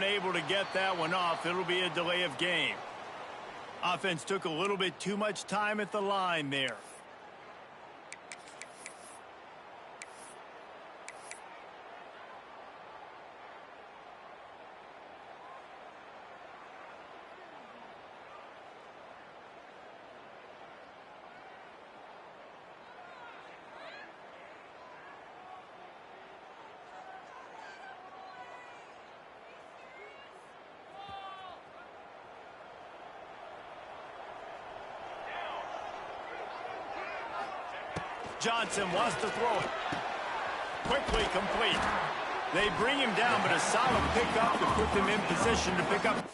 weren't able to get that one off. It'll be a delay of game. Offense took a little bit too much time at the line there. Johnson wants to throw it. Quickly complete. They bring him down, but a solid pickup to put them in position to pick up.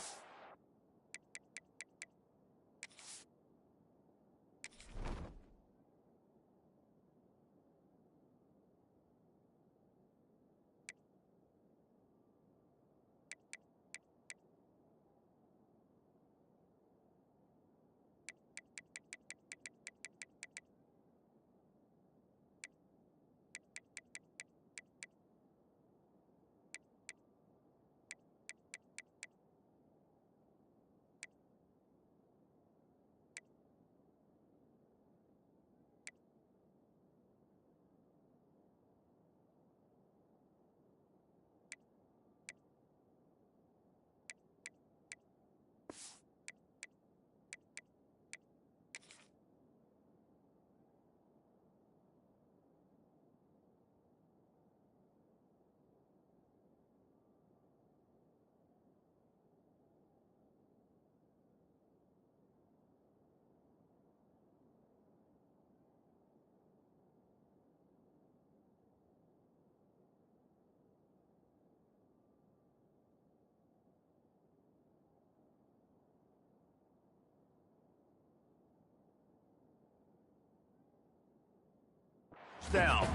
Down.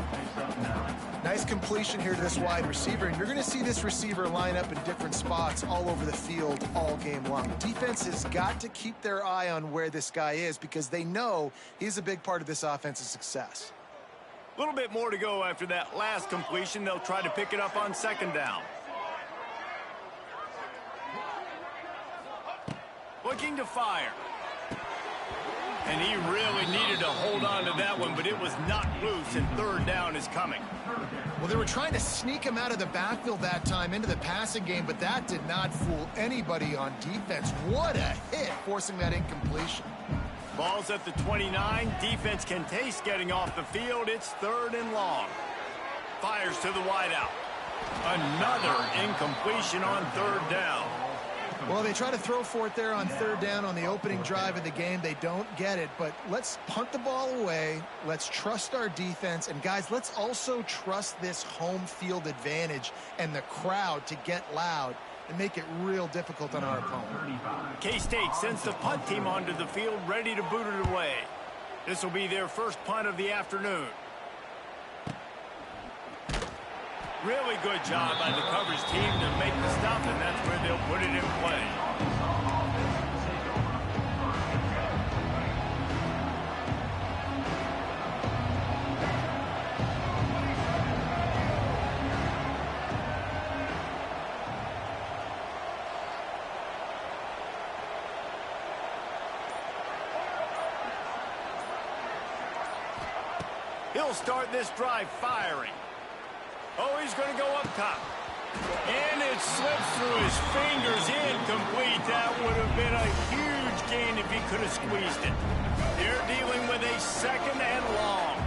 Nice completion here to this wide receiver, and you're going to see this receiver line up in different spots all over the field all game long. Defense has got to keep their eye on where this guy is because they know he's a big part of this offense's success. A little bit more to go after that last completion. They'll try to pick it up on second down. Looking to fire. And he really needed to hold on to that one, but it was not loose, and third down is coming. Well, they were trying to sneak him out of the backfield that time into the passing game, but that did not fool anybody on defense. What a hit, forcing that incompletion. Ball's at the 29. Defense can taste getting off the field. It's third and long. Fires to the wideout. Another incompletion on third down. Well, they try to throw for it there on third down on the opening drive of the game. They don't get it, but let's punt the ball away. Let's trust our defense. And, guys, let's also trust this home field advantage and the crowd to get loud and make it real difficult on our opponent. K-State sends the punt team onto the field, ready to boot it away. This will be their first punt of the afternoon. Really good job by the coverage team to make the stop, and that's where they'll put it in play. He'll start this drive firing. Oh, he's going to go up top. And it slips through his fingers, incomplete. That would have been a huge gain if he could have squeezed it. They're dealing with a second and long.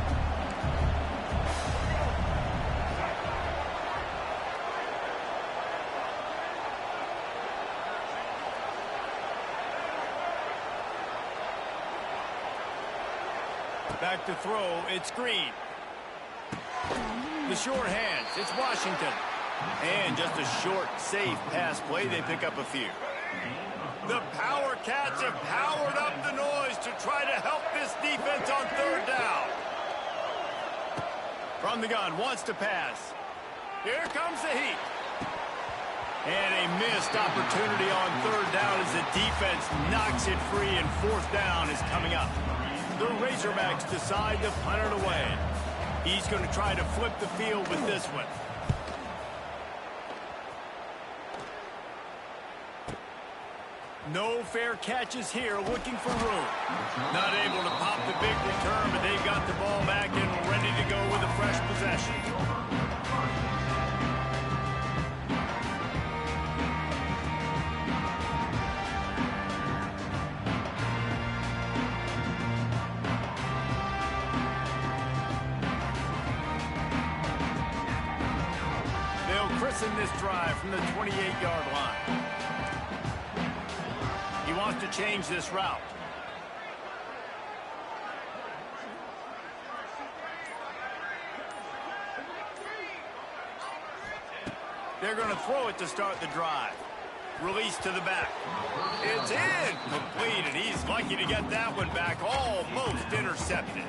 Back to throw, it's Green. The short hands, it's Washington. And just a short, safe pass play, they pick up a few. The Power Cats have powered up the noise to try to help this defense on third down. From the gun, wants to pass. Here comes the heat. And a missed opportunity on third down as the defense knocks it free, and fourth down is coming up. The Razorbacks decide to punt it away. He's going to try to flip the field with this one. No fair catches here, looking for room. Not able to pop the big return, but they've got the ball back and ready to go with a fresh possession. They'll christen this drive from the 28-yard line. He wants to change this route. They're going to throw it to start the drive. Release to the back. It's incomplete, and he's lucky to get that one back. Almost intercepted.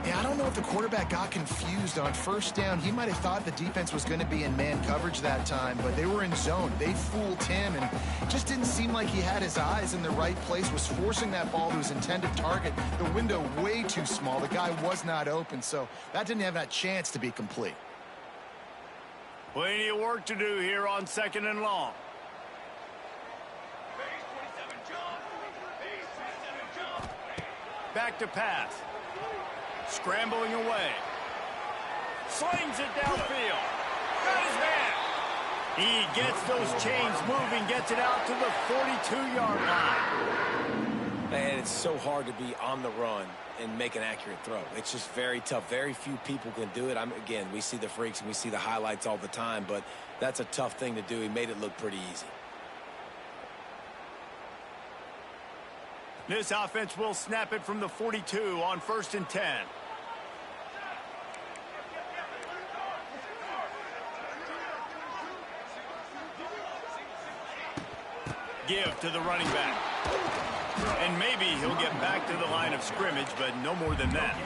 Yeah, I don't know if the quarterback got confused on first down. He might have thought the defense was going to be in man coverage that time, but they were in zone. They fooled him, and it just didn't seem like he had his eyes in the right place, was forcing that ball to his intended target. The window way too small. The guy was not open, so that didn't have that chance to be complete. Plenty of work to do here on 2nd and long. Back to pass. Scrambling away. Slings it downfield. Got his man. He gets those chains moving, gets it out to the 42-yard line. Man, it's so hard to be on the run and make an accurate throw. It's just very tough. Very few people can do it. Again, we see the freaks and we see the highlights all the time, but that's a tough thing to do. He made it look pretty easy. This offense will snap it from the 42 on 1st and 10. Give to the running back. And maybe he'll get back to the line of scrimmage, but no more than that.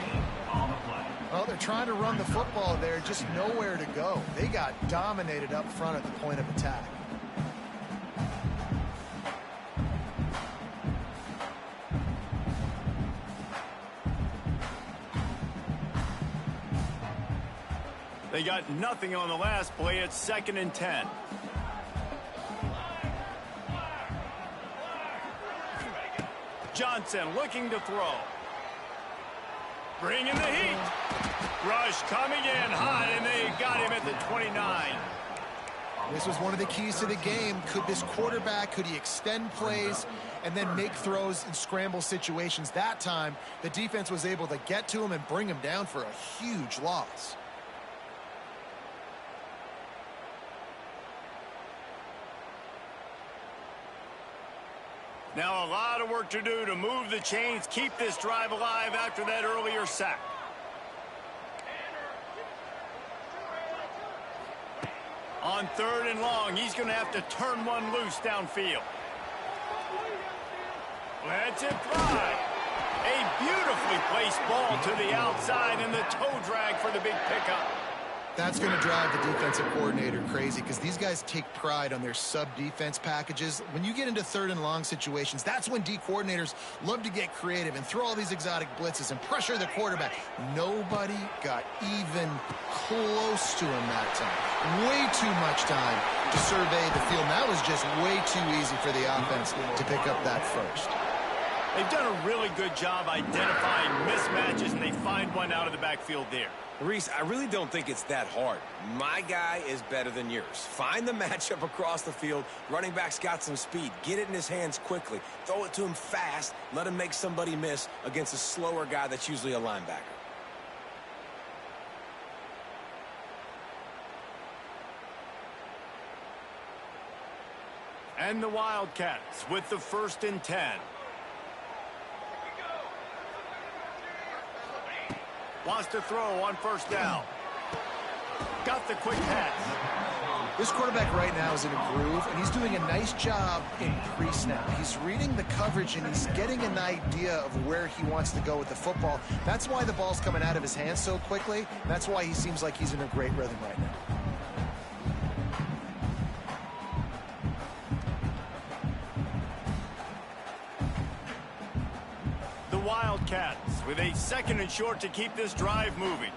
Well, they're trying to run the football there, just nowhere to go. They got dominated up front at the point of attack. They got nothing on the last play. It's 2nd and 10. Johnson looking to throw. Bringing the heat. Rush coming in hot, and they got him at the 29. This was one of the keys to the game. Could this quarterback, could he extend plays and then make throws in scramble situations? That time, the defense was able to get to him and bring him down for a huge loss. Now a lot of work to do to move the chains, keep this drive alive after that earlier sack. On 3rd and long, he's going to have to turn one loose downfield. Lets it fly. A beautifully placed ball to the outside, and the toe drag for the big pickup. That's going to drive the defensive coordinator crazy because these guys take pride on their sub-defense packages. When you get into 3rd and long situations, that's when D coordinators love to get creative and throw all these exotic blitzes and pressure the quarterback. Nobody got even close to him that time. Way too much time to survey the field. That was just way too easy for the offense to pick up that first. They've done a really good job identifying mismatches, and they find one out of the backfield there. Reese, I really don't think it's that hard. My guy is better than yours. Find the matchup across the field. Running back's got some speed. Get it in his hands quickly. Throw it to him fast. Let him make somebody miss against a slower guy that's usually a linebacker. And the Wildcats with the 1st and 10. Wants to throw on 1st down. Got the quick pass. This quarterback right now is in a groove, and he's doing a nice job in pre-snap. He's reading the coverage, and he's getting an idea of where he wants to go with the football. That's why the ball's coming out of his hands so quickly. That's why he seems like he's in a great rhythm right now. Wildcats with a 2nd and short to keep this drive moving.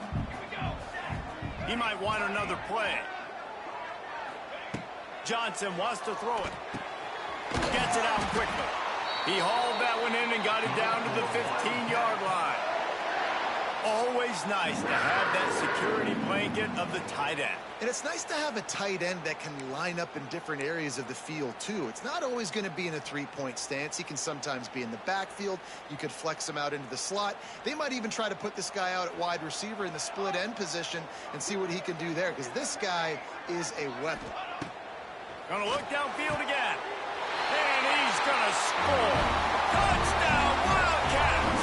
He might want another play. Johnson wants to throw it. Gets it out quickly. He hauled that one in and got it down to the 15-yard line. Always nice to have that security blanket of the tight end. And it's nice to have a tight end that can line up in different areas of the field, too. It's not always going to be in a three-point stance. He can sometimes be in the backfield. You could flex him out into the slot. They might even try to put this guy out at wide receiver in the split end position and see what he can do there, because this guy is a weapon. Gonna look downfield again. And he's gonna score. Touchdown, Wildcats!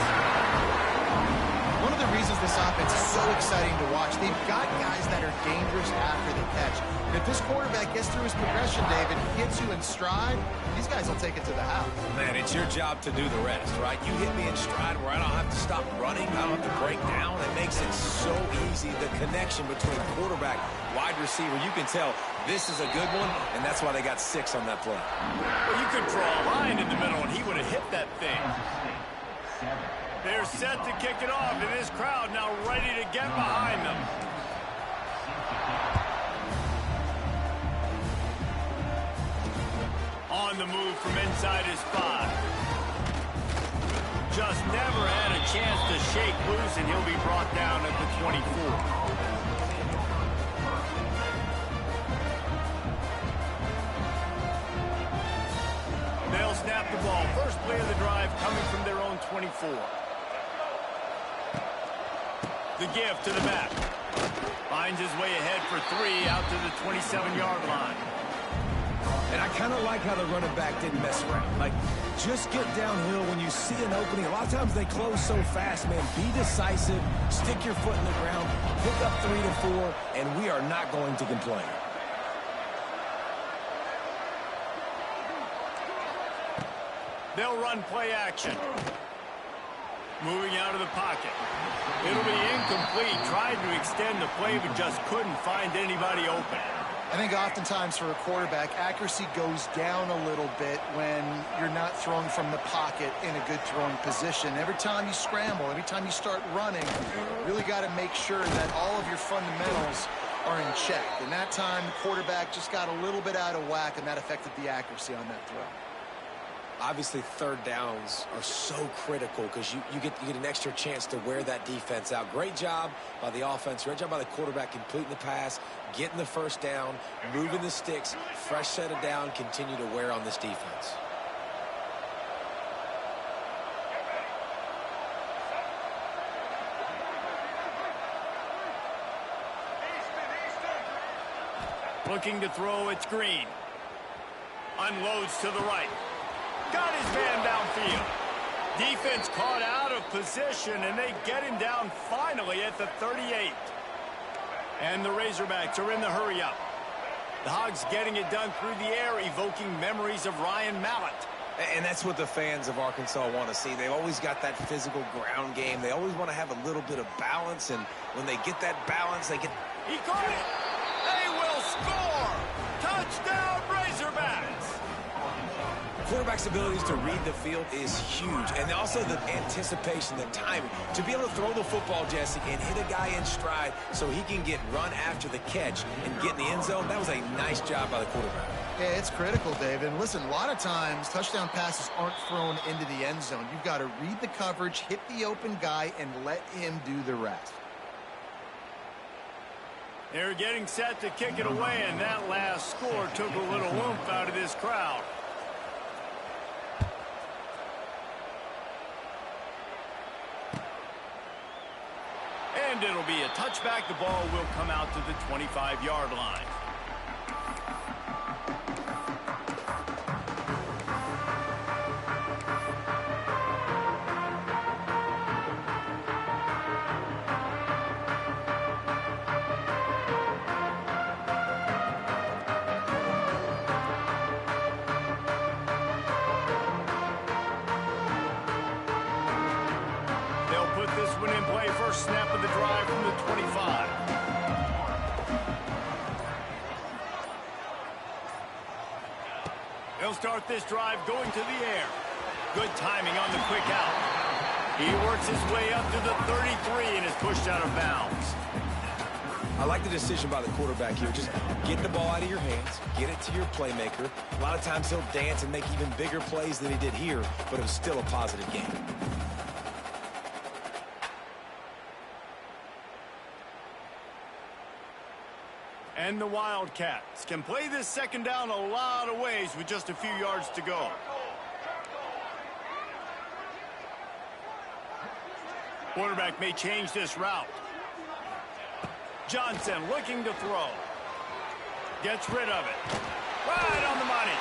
One of the reasons this offense is so exciting to watch, they've got guys that are dangerous after the catch. And if this quarterback gets through his progression, David, hits you in stride, these guys will take it to the house. Man, it's your job to do the rest, right? You hit me in stride where I don't have to stop running. I don't have to break down. It makes it so easy. The connection between quarterback, wide receiver, you can tell this is a good one, and that's why they got 6 on that play. Well, you could draw a line in the middle, and he would have hit that thing. They're set to kick it off, and this crowd now ready to get behind them. On the move from inside his 5. Just never had a chance to shake loose, and he'll be brought down at the 24. They'll snap the ball. First play of the drive coming from their own 24. The give to the back. Finds his way ahead for 3 out to the 27-yard line. And I kind of like how the running back didn't mess around. Like, just get downhill when you see an opening. A lot of times they close so fast, man. Be decisive. Stick your foot in the ground. Pick up 3 to 4, and we are not going to complain. They'll run play action. Moving out of the pocket. It'll be incomplete. Tried to extend the play, but just couldn't find anybody open. I think oftentimes for a quarterback, accuracy goes down a little bit when you're not throwing from the pocket in a good throwing position. Every time you scramble, every time you start running, you really got to make sure that all of your fundamentals are in check. And that time, the quarterback just got a little bit out of whack, and that affected the accuracy on that throw. Obviously, third downs are so critical because you get an extra chance to wear that defense out. Great job by the offense. Great job by the quarterback completing the pass, getting the first down, moving the sticks, fresh set of down, continue to wear on this defense. Looking to throw, it's Green. Unloads to the right. Got his man downfield. Defense caught out of position, and they get him down finally at the 38. And the Razorbacks are in the hurry-up. The Hogs getting it done through the air, evoking memories of Ryan Mallett. And that's what the fans of Arkansas want to see. They've always got that physical ground game. They always want to have a little bit of balance, and when they get that balance, they get... He caught it! They will score! Touchdown, Razorbacks! Quarterback's abilities to read the field is huge, and also the anticipation, the timing. To be able to throw the football, Jesse, and hit a guy in stride so he can get run after the catch and get in the end zone, that was a nice job by the quarterback. Yeah, it's critical, David. And listen, a lot of times touchdown passes aren't thrown into the end zone. You've got to read the coverage, hit the open guy, and let him do the rest. They're getting set to kick it away, and that last score took a little oomph out of this crowd. And it'll be a touchback. The ball will come out to the 25-yard line. Snap of the drive from the 25. They'll start this drive going to the air. Good timing on the quick out. He works his way up to the 33 and is pushed out of bounds. I like the decision by the quarterback here. Just get the ball out of your hands, get it to your playmaker. A lot of times he'll dance and make even bigger plays than he did here, but it was still a positive game. And the Wildcats can play this second down a lot of ways with just a few yards to go. Quarterback may change this route. Johnson looking to throw. Gets rid of it. Right on the money.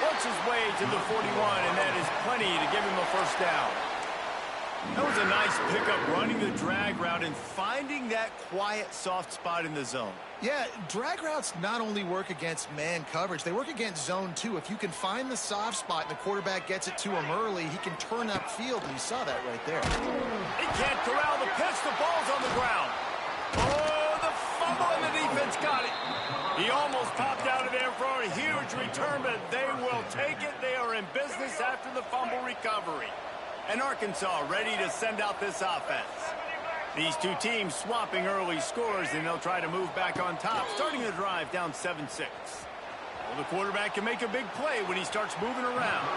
Works his way to the 41, and that is plenty to give him a first down. That was a nice pickup, running the drag route and finding that quiet, soft spot in the zone. Yeah, drag routes not only work against man coverage, they work against zone too. If you can find the soft spot and the quarterback gets it to him early, he can turn upfield, and you saw that right there. He can't corral the pitch. The ball's on the ground. Oh, the fumble, and the defense got it. He almost popped out of there for a huge return, but they will take it. They are in business after the fumble recovery. And Arkansas ready to send out this offense. These two teams swapping early scores, and they'll try to move back on top, starting the drive down 7-6. Well, the quarterback can make a big play when he starts moving around.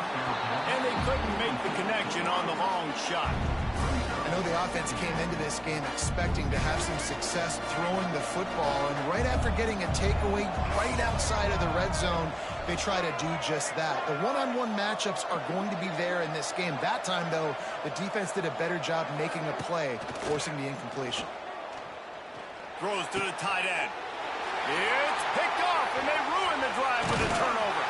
And they couldn't make the connection on the long shot. I know the offense came into this game expecting to have some success throwing the football, and right after getting a takeaway right outside of the red zone, they try to do just that. The one-on-one matchups are going to be there in this game. That time, though, the defense did a better job making a play, forcing the incompletion. Throws to the tight end. It's picked off, and they ruin the drive with a turnover.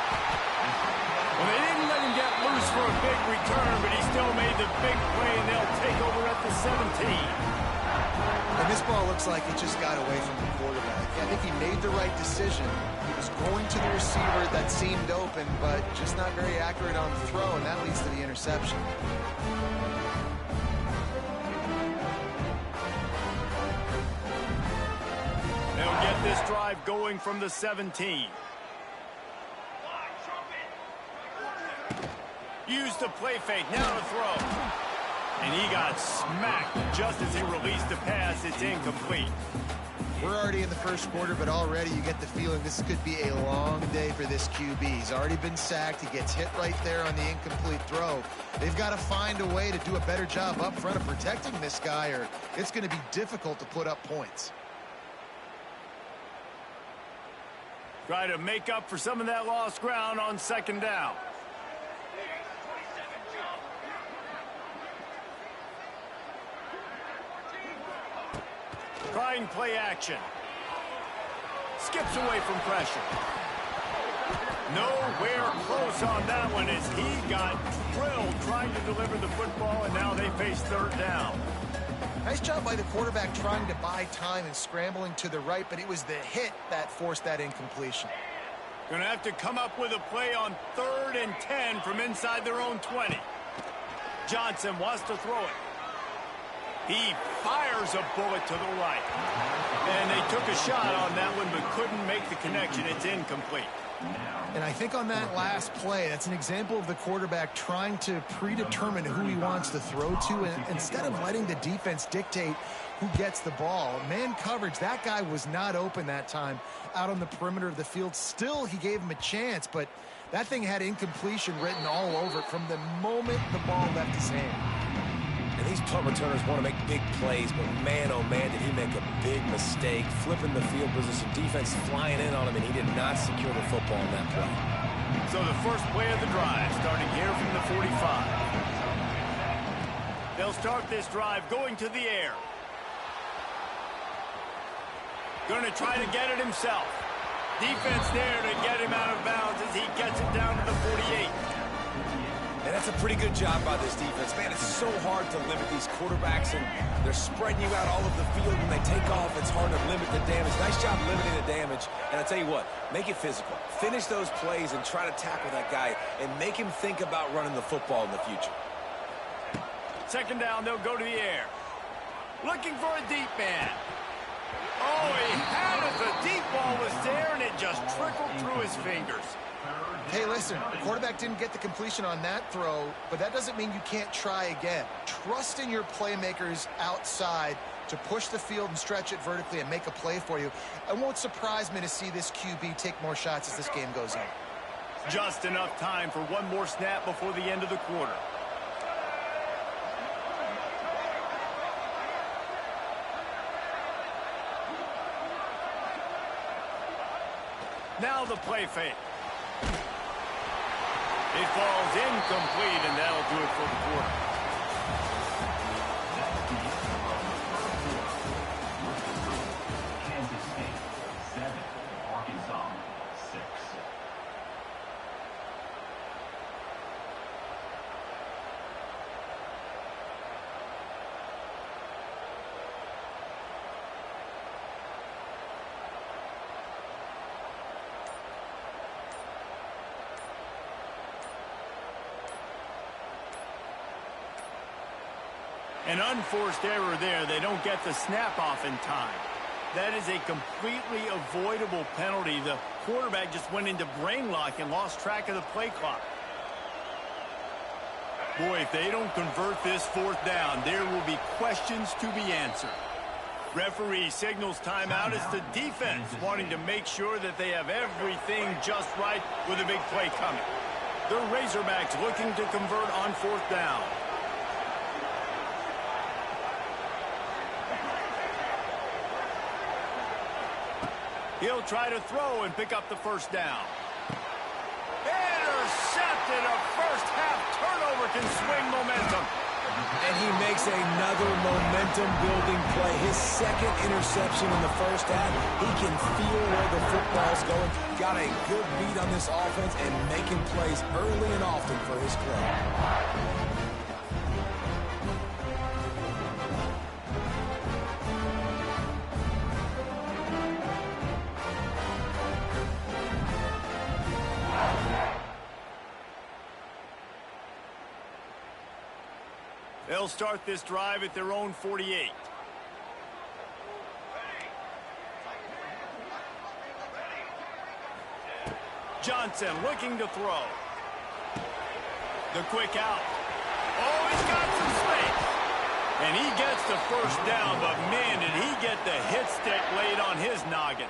Well, they didn't let him get loose for a big return, but he still made the big play, and they'll take over at the 17. And this ball looks like it just got away from the quarterback. Yeah, I think he made the right decision. He was going to the receiver that seemed open, but just not very accurate on the throw, and that leads to the interception. They'll get this drive going from the 17. Used the play fake, now to throw. And he got smacked just as he released the pass. It's incomplete. We're already in the first quarter, but already you get the feeling this could be a long day for this QB. He's already been sacked. He gets hit right there on the incomplete throw. They've got to find a way to do a better job up front of protecting this guy, or it's going to be difficult to put up points. Try to make up for some of that lost ground on second down. Trying play action. Skips away from pressure. Nowhere close on that one as he got drilled trying to deliver the football, and now they face third down. Nice job by the quarterback trying to buy time and scrambling to the right, but it was the hit that forced that incompletion. Going to have to come up with a play on 3rd and 10 from inside their own 20. Johnson wants to throw it. He fires a bullet to the right. And they took a shot on that one but couldn't make the connection. It's incomplete. And I think on that last play, that's an example of the quarterback trying to predetermine who he wants to throw to, and instead of letting the defense dictate who gets the ball. Man coverage, that guy was not open that time out on the perimeter of the field. Still, he gave him a chance, but that thing had incompletion written all over it from the moment the ball left his hand. And these punt returners want to make big plays, but man, oh man, did he make a big mistake. Flipping the field position, defense flying in on him, and he did not secure the football in that play. So the first play of the drive, starting here from the 45. They'll start this drive going to the air. Going to try to get it himself. Defense there to get him out of bounds as he gets it down to the 48. And that's a pretty good job by this defense. Man, it's so hard to limit these quarterbacks, and they're spreading you out all over the field. When they take off, it's hard to limit the damage. Nice job limiting the damage. And I'll tell you what, make it physical. Finish those plays and try to tackle that guy and make him think about running the football in the future. Second down, they'll go to the air. Looking for a deep man. Oh, he had it. The deep ball was there, and it just trickled through his fingers. Hey, listen, the quarterback didn't get the completion on that throw, but that doesn't mean you can't try again. Trust in your playmakers outside to push the field and stretch it vertically and make a play for you. It won't surprise me to see this QB take more shots as this game goes on. Just enough time for one more snap before the end of the quarter. Now the play fake. It falls incomplete, and that'll do it for the quarter. Kansas State 7, Arkansas 6. An unforced error there. They don't get the snap off in time. That is a completely avoidable penalty. The quarterback just went into brain lock and lost track of the play clock. Boy, if they don't convert this fourth down, there will be questions to be answered. Referee signals timeout. It's the defense wanting to make sure that they have everything just right with a big play coming. The Razorbacks looking to convert on fourth down. He'll try to throw and pick up the first down. Intercepted. A first-half turnover can swing momentum. And he makes another momentum-building play. His second interception in the first half. He can feel where the football's going. Got a good beat on this offense and making plays early and often for his club. They'll start this drive at their own 48. Johnson looking to throw. The quick out. Oh, he's got some space. And he gets the first down, but man, did he get the hit stick laid on his noggin.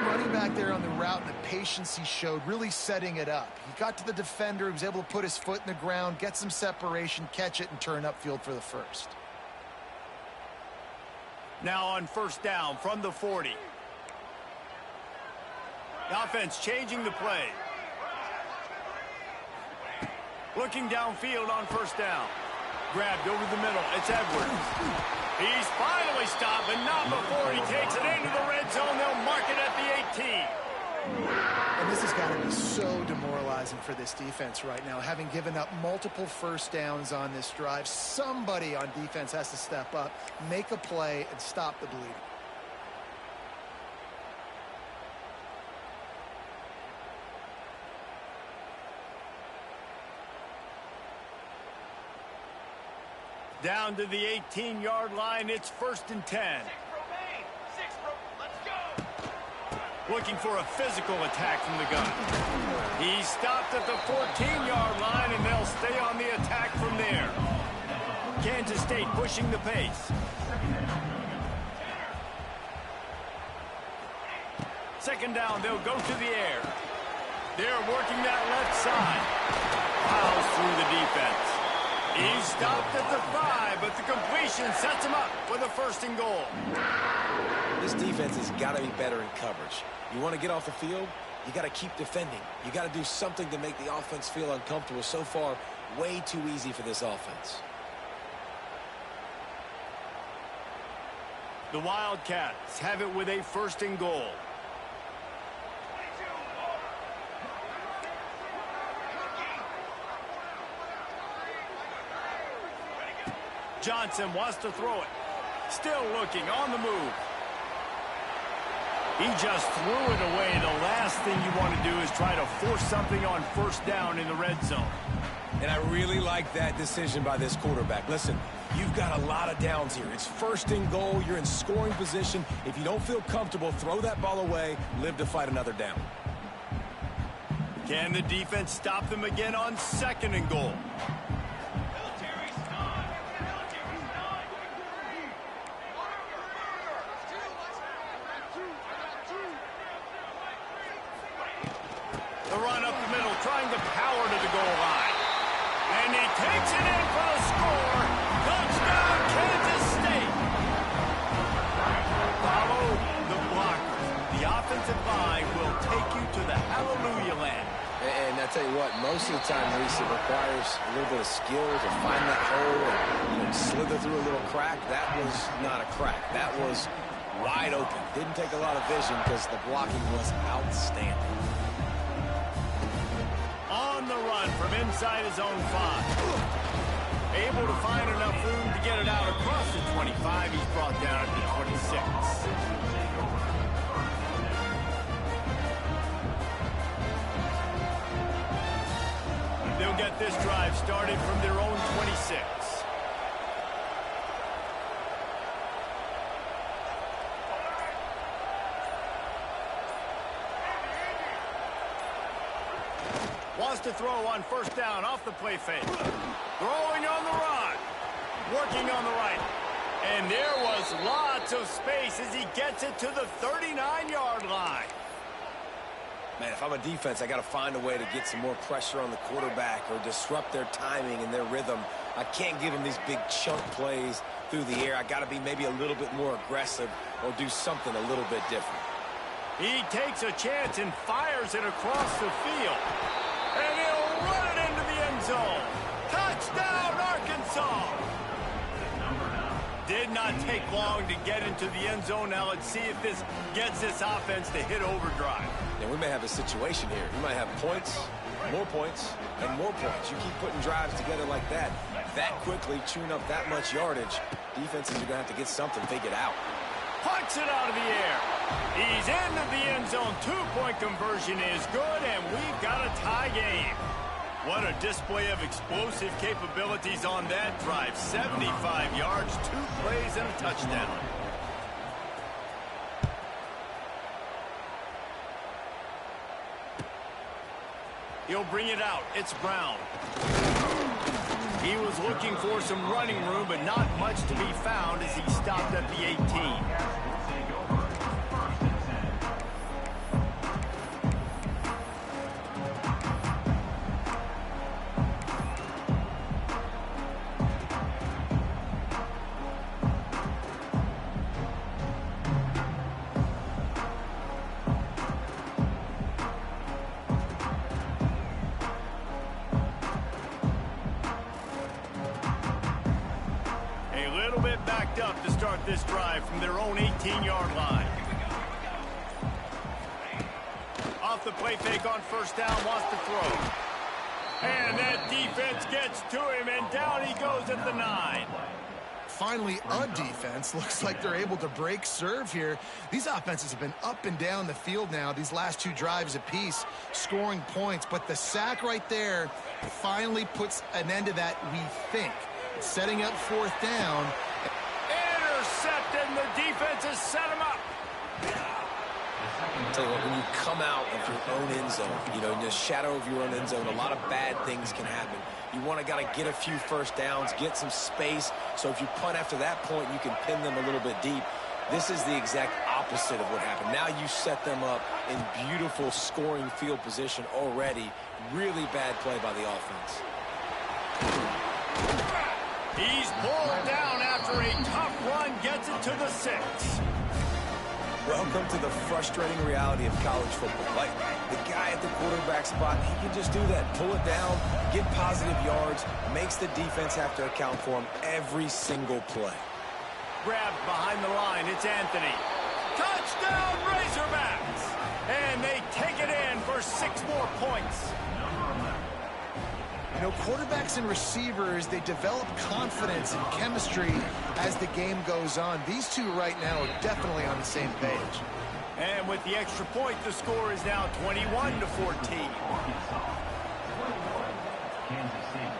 Running back there on the route and the patience he showed, really setting it up. He got to the defender, he was able to put his foot in the ground, get some separation, catch it, and turn upfield for the first. Now on first down from the 40. The offense changing the play. Looking downfield on first down. Grabbed over the middle. It's Edwards. He's finally stopped, but not before he takes it into the red zone. They'll mark it at the 18. And this has got to be so demoralizing for this defense right now. Having given up multiple first downs on this drive, somebody on defense has to step up, make a play, and stop the bleeding. Down to the 18-yard line, it's 1st and 10. Looking for a physical attack from the gun. He stopped at the 14-yard line, and they'll stay on the attack from there. Kansas State pushing the pace. Second down, they'll go to the air. They're working that left side. Plows through the defense. He stopped at the 5, but the completion sets him up with a 1st and goal. This defense has got to be better in coverage. You want to get off the field, you got to keep defending. You got to do something to make the offense feel uncomfortable. So far, way too easy for this offense. The Wildcats have it with a 1st and goal. Johnson wants to throw it. Still looking on the move. He just threw it away. The last thing you want to do is try to force something on first down in the red zone. And I really like that decision by this quarterback. Listen, you've got a lot of downs here. It's first and goal. You're in scoring position. If you don't feel comfortable, throw that ball away. Live to fight another down. Can the defense stop them again on second and goal? The run up the middle, trying to power to the goal line. And he takes it in for the score. Touchdown, Kansas State. Follow the blockers. The offensive line will take you to the hallelujah land. And I tell you what, most of the time, Reese, it requires a little bit of skill to find that hole and slither through a little crack. That was not a crack. That was wide open. Didn't take a lot of vision because the blocking was outstanding. On the run from inside his own 5. Able to find enough room to get it out across the 25. He's brought down at the 26. They'll get this drive started from their own 26. Wants to throw on first down off the play fake. Throwing on the run. Working on the right. And there was lots of space as he gets it to the 39-yard line. Man, if I'm a defense, I got to find a way to get some more pressure on the quarterback or disrupt their timing and their rhythm. I can't give them these big chunk plays through the air. I got to be maybe a little bit more aggressive or do something a little bit different. He takes a chance and fires it across the field. And he'll run it into the end zone. Touchdown, Arkansas! Did not take long to get into the end zone. Now let's see if this gets this offense to hit overdrive. Yeah, we may have a situation here. We might have points, and more points. You keep putting drives together like that quickly, chewing up that much yardage, defenses are going to have to get something figured out. Punts it out of the air. He's into the end zone. 2-point conversion is good, and we've got a tie game. What a display of explosive capabilities on that drive. 75 yards, 2 plays, and a touchdown. He'll bring it out. It's Brown. He was looking for some running room, but not much to be found as he stopped at the 18. Up to start this drive from their own 18-yard line. Off the play fake on first down, wants to throw. And that defense gets to him, and down he goes at the 9. Finally, a defense. Looks like they're able to break serve here. These offenses have been up and down the field now, these last 2 drives apiece, scoring points. But the sack right there finally puts an end to that, we think. Setting up fourth down. And the defense has set him up. I'll tell you what, when you come out of your own end zone, in the shadow of your own end zone, a lot of bad things can happen. You got to get a few first downs, get some space, so if you punt after that point, you can pin them a little bit deep. This is the exact opposite of what happened. Now you set them up in beautiful scoring field position already. Really bad play by the offense. He's pulled down after a tough run, gets it to the 6. Welcome to the frustrating reality of college football. Like, the guy at the quarterback spot, he can just do that. Pull it down, get positive yards, makes the defense have to account for him every single play. Grabbed behind the line, it's Anthony. Touchdown, Razorbacks! And they take it in for 6 more points. You know, quarterbacks and receivers, they develop confidence and chemistry as the game goes on. These two right now are definitely on the same page. And with the extra point, the score is now 21-14. Arkansas 21, Kansas City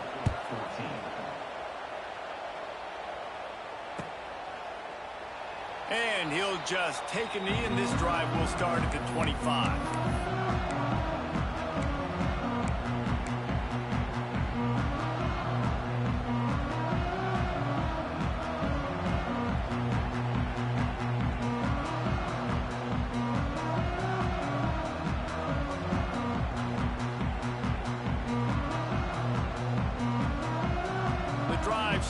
14. And he'll just take a knee, and this drive will start at the 25.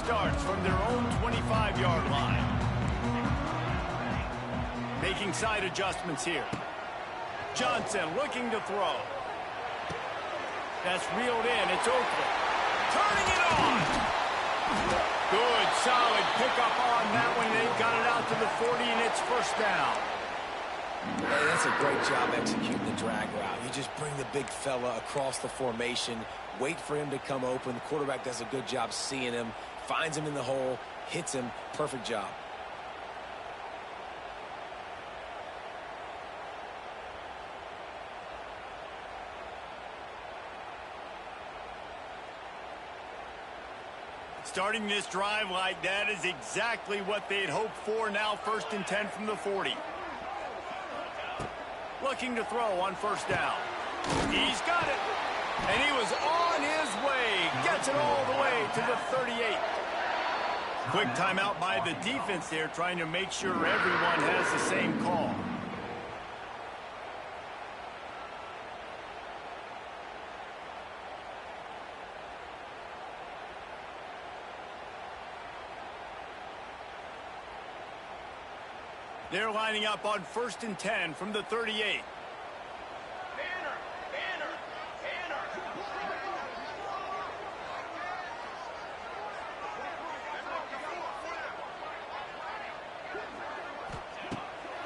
Starts from their own 25-yard line. Making side adjustments here. Johnson looking to throw. That's reeled in. It's Oakley. Turning it on. Good, solid pickup on that one. They've got it out to the 40, and it's first down. Hey, that's a great job executing the drag route. You just bring the big fella across the formation, wait for him to come open. The quarterback does a good job seeing him, finds him in the hole, hits him. Perfect job. Starting this drive like that is exactly what they'd hoped for. Now 1st and 10 from the 40. Looking to throw on first down. He's got it. And he was on his way. Gets it all the way to the 38. Quick timeout by the defense there, trying to make sure everyone has the same call. They're lining up on 1st and 10 from the 38.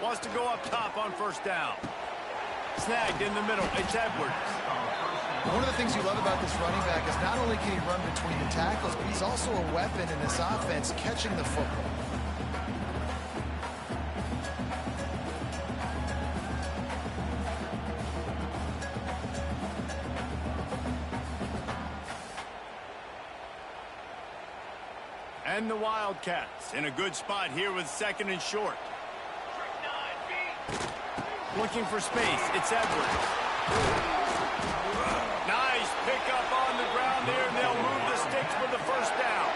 Wants to go up top on first down. Snagged in the middle. It's Edwards. One of the things you love about this running back is not only can he run between the tackles, but he's also a weapon in this offense catching the football. And the Wildcats in a good spot here with 2nd and short. Looking for space. It's Edwards. Nice pickup on the ground there, and they'll move the sticks for the first down.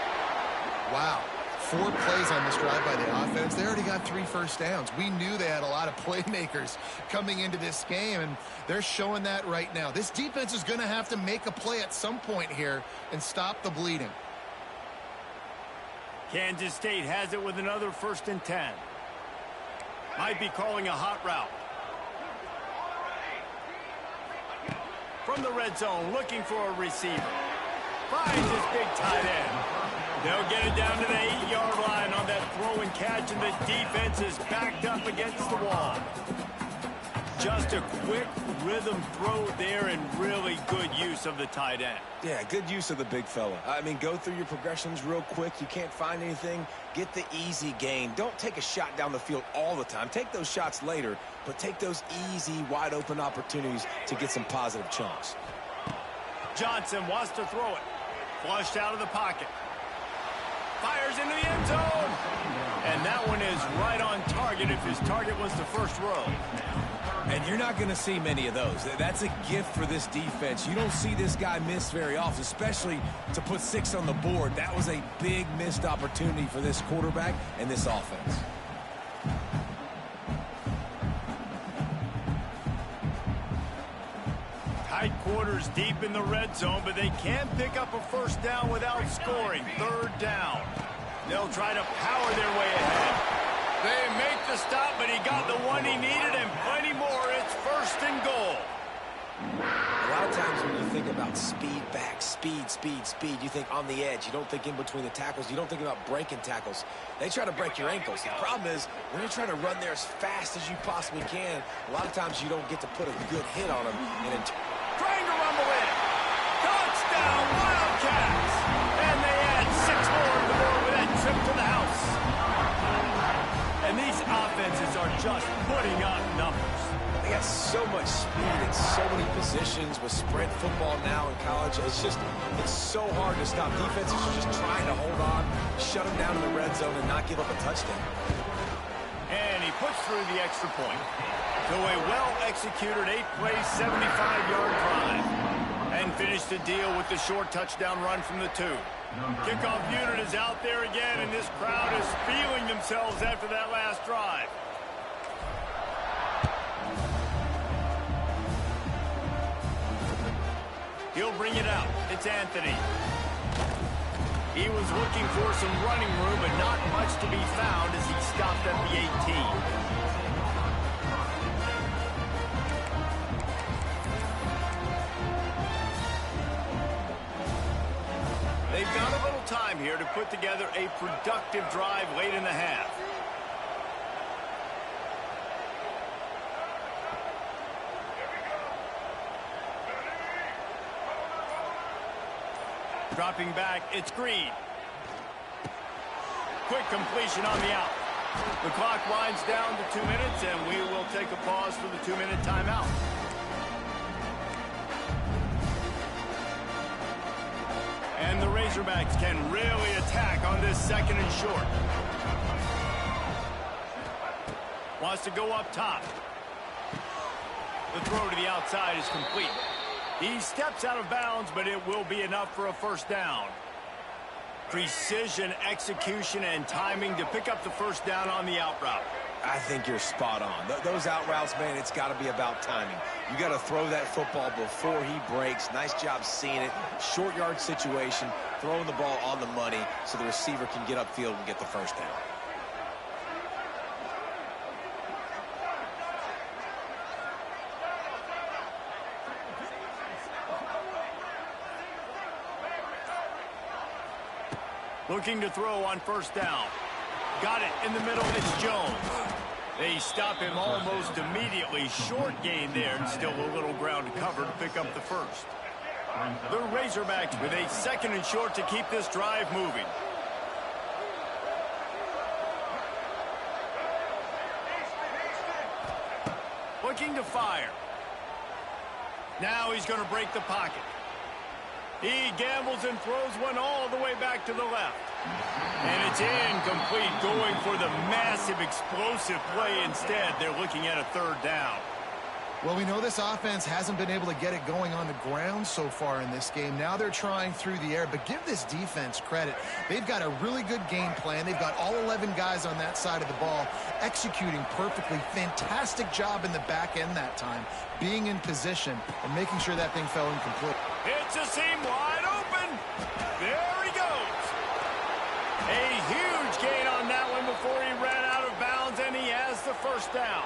Wow. 4 plays on this drive by the offense. They already got 3 first downs. We knew they had a lot of playmakers coming into this game, and they're showing that right now. This defense is going to have to make a play at some point here and stop the bleeding. Kansas State has it with another 1st and 10. Might be calling a hot route. From the red zone, looking for a receiver. Finds his big tight end. They'll get it down to the 8-yard line on that throw and catch, and the defense is backed up against the wall. Just a quick rhythm throw there, and really good use of the tight end. Yeah, good use of the big fella. I mean, go through your progressions real quick. You can't find anything. Get the easy gain. Don't take a shot down the field all the time. Take those shots later, but take those easy, wide-open opportunities to get some positive chunks. Johnson wants to throw it. Flushed out of the pocket. Fires into the end zone. And that one is right on target if his target was the first row. And you're not going to see many of those. That's a gift for this defense. You don't see this guy miss very often, especially to put 6 on the board. That was a big missed opportunity for this quarterback and this offense. Tight quarters deep in the red zone, but they can't pick up a first down without scoring. 3rd down. They'll try to power their way ahead. They make the stop, but he got the one he needed and plenty more. It's 1st and goal. A lot of times when you think about speed back, speed, you think on the edge. You don't think in between the tackles. You don't think about breaking tackles. They try to break your ankles. The problem is when you're trying to run there as fast as you possibly can, a lot of times you don't get to put a good hit on them. And trying to rumble in. Touchdown, sacks. And they add 6 more to the board with that trip to the house. And these offenses are just putting up numbers. They got so much speed and so many positions with spread football now in college. It's so hard to stop. Defenses are just trying to hold on, shut them down in the red zone, and not give up a touchdown. And he puts through the extra point. So a well-executed 8-play, 75-yard drive. And finished the deal with the short touchdown run from the 2. Kickoff unit is out there again, and this crowd is feeling themselves after that last drive. He'll bring it out. It's Anthony. He was looking for some running room, but not much to be found as he stopped at the 18. They've got a little time here to put together a productive drive late in the half. Dropping back, it's Green. Quick completion on the out. The clock winds down to 2 minutes, and we will take a pause for the 2-minute timeout. And the Razorbacks can really attack on this 2nd and short. Wants to go up top. The throw to the outside is complete. He steps out of bounds, but it will be enough for a first down. Precision, execution, and timing to pick up the first down on the out route. I think you're spot on. Those out routes, man, it's got to be about timing. You got to throw that football before he breaks. Nice job seeing it. Short yard situation, throwing the ball on the money so the receiver can get upfield and get the first down. Looking to throw on first down. Got it in the middle. It's Jones. They stop him almost immediately. Short gain there, and still a little ground to cover to pick up the first. The Razorbacks with a 2nd and short to keep this drive moving. Looking to fire. Now he's going to break the pocket. He gambles and throws one all the way back to the left. And it's incomplete, going for the massive explosive play instead. They're looking at a 3rd down. Well, we know this offense hasn't been able to get it going on the ground so far in this game. Now they're trying through the air, but give this defense credit. They've got a really good game plan. They've got all 11 guys on that side of the ball executing perfectly. Fantastic job in the back end that time, being in position and making sure that thing fell incomplete. It's a seam wide open. There he goes. A huge gain on that one before he ran out of bounds, and he has the first down.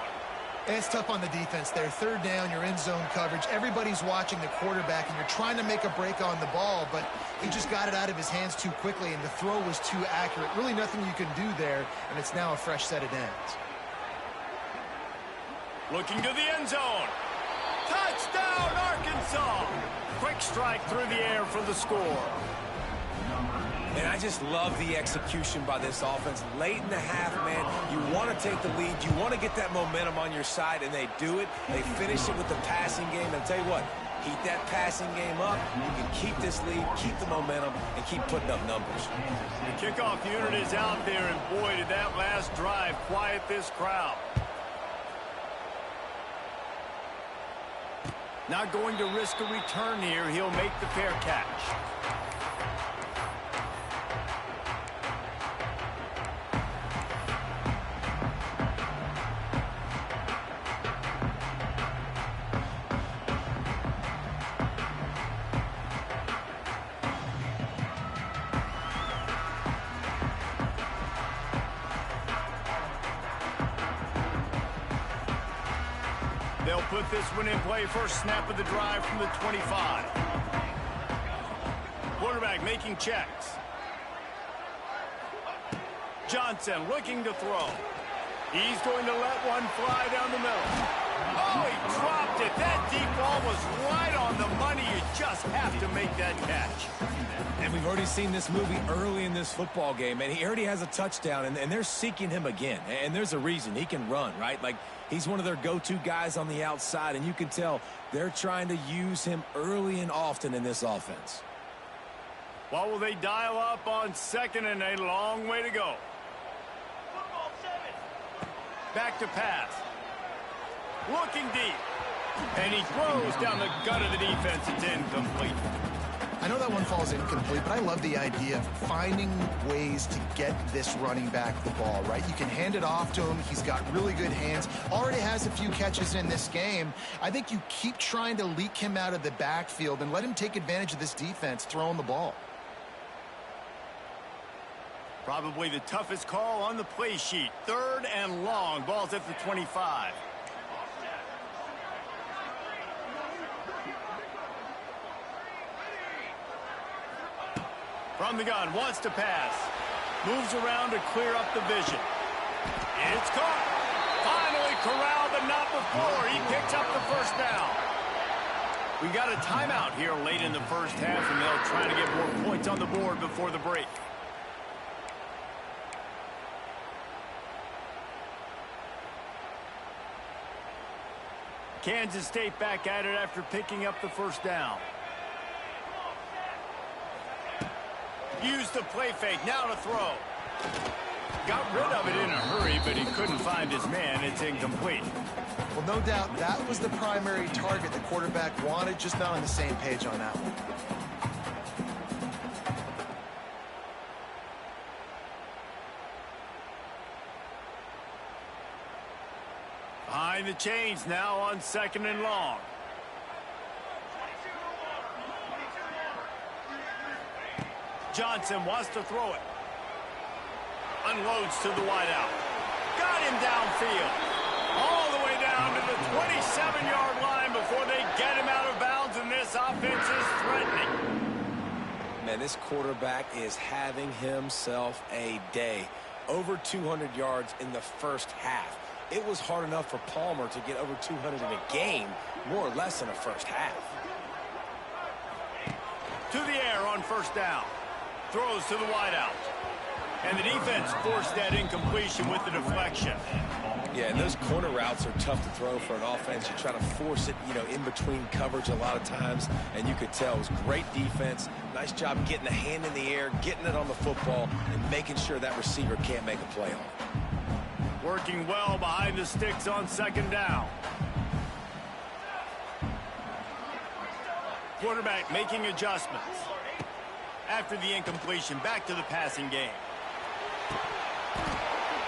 It's tough on the defense there. 3rd down, you're in zone coverage. Everybody's watching the quarterback, and you're trying to make a break on the ball, but he just got it out of his hands too quickly, and the throw was too accurate. Really nothing you can do there, and it's now a fresh set of downs. Looking to the end zone. Touchdown, Arkansas. Quick strike through the air for the score. And I just love the execution by this offense. Late in the half, man, you want to take the lead. You want to get that momentum on your side, and they do it. They finish it with the passing game. And I'll tell you what, keep that passing game up. You can keep this lead, keep the momentum, and keep putting up numbers. The kickoff unit is out there, and boy, did that last drive quiet this crowd. Not going to risk a return here. He'll make the fair catch. They'll put this one in play. First snap of the drive from the 25. Quarterback making checks. Johnson looking to throw. He's going to let one fly down the middle. Oh, he dropped it If that deep ball was right on the money, you just have to make that catch. And we've already seen this movie early in this football game, and he already has a touchdown, and they're seeking him again. And there's a reason. He can run, right? Like, he's one of their go-to guys on the outside, and you can tell they're trying to use him early and often in this offense. What will they dial up on second and a long way to go? Back to pass. Looking deep. And he throws down the gut of the defense. It's incomplete. I know that one falls incomplete, but I love the idea of finding ways to get this running back the ball, right? You can hand it off to him. He's got really good hands. Already has a few catches in this game. I think you keep trying to leak him out of the backfield and let him take advantage of this defense throwing the ball. Probably the toughest call on the play sheet. Third and long. Ball's at the 25. From the gun, wants to pass. Moves around to clear up the vision. It's caught. Finally corralled, but not before. He picks up the first down. We got a timeout here late in the first half, and they'll try to get more points on the board before the break. Kansas State back at it after picking up the first down. Used the play fake, now to throw. Got rid of it in a hurry, but he couldn't find his man. It's incomplete. Well, no doubt that was the primary target the quarterback wanted, just not on the same page on that one. Behind the chains now on second and long. Johnson wants to throw it. Unloads to the wideout. Got him downfield. All the way down to the 27-yard line before they get him out of bounds, and this offense is threatening. Man, this quarterback is having himself a day. Over 200 yards in the first half. It was hard enough for Palmer to get over 200 in a game, more or less in a first half. To the air on first down. Throws to the wideout. And the defense forced that incompletion with the deflection. Yeah, and those corner routes are tough to throw for an offense. You try to force it, in between coverage a lot of times, and you could tell it was great defense. Nice job getting the hand in the air, getting it on the football, and making sure that receiver can't make a play on it. Working well behind the sticks on second down. Quarterback making adjustments. After the incompletion, back to the passing game.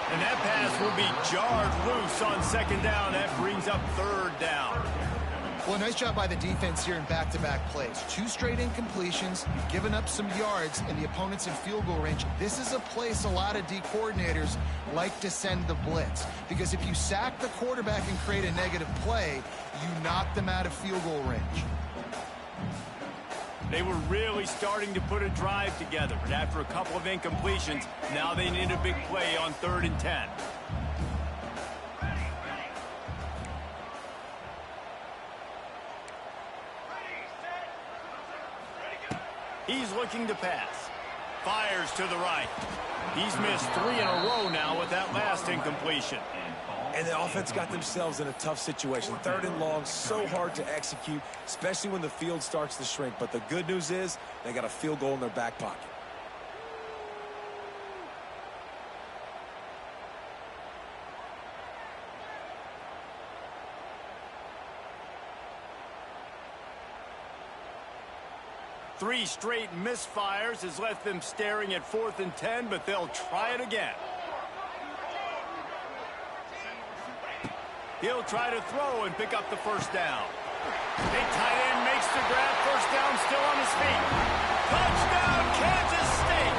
And that pass will be jarred loose on second down. That brings up third down. Well, nice job by the defense here in back-to-back plays. 2 straight incompletions, giving up some yards, and the opponent's in field goal range. This is a place a lot of D coordinators like to send the blitz, because if you sack the quarterback and create a negative play, you knock them out of field goal range. They were really starting to put a drive together, but after a couple of incompletions, now they need a big play on 3rd and 10. He's looking to pass. Fires to the right. He's missed 3 in a row now with that last incompletion. And the offense got themselves in a tough situation. 3rd and long, so hard to execute, especially when the field starts to shrink. But the good news is they got a field goal in their back pocket. Three straight misfires has left them staring at 4th and 10, but they'll try it again. He'll try to throw and pick up the first down. Big tight end makes the grab. First down, still on his feet. Touchdown, Kansas State.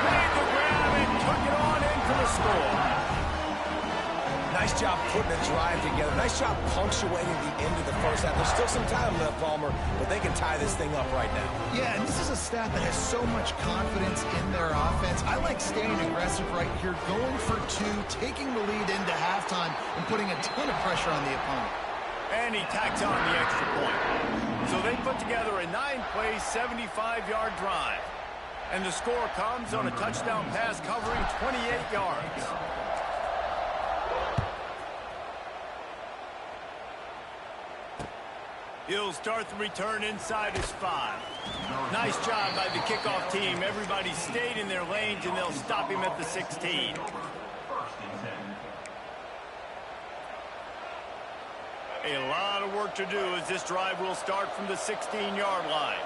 Made the grab and took it on in for the score. Nice job putting a drive together. Nice job punctuating the end of the first half. There's still some time left, Palmer, but they can tie this thing up right now. Yeah, and this is a staff that has so much confidence in their offense. I like staying aggressive right here, going for 2, taking the lead into halftime, and putting a ton of pressure on the opponent. And he tacks on the extra point. So they put together a 9-play, 75-yard drive. And the score comes on a touchdown pass covering 28 yards. He'll start the return inside his 5. Nice job by the kickoff team. Everybody stayed in their lanes, and they'll stop him at the 16. A lot of work to do as this drive will start from the 16-yard line.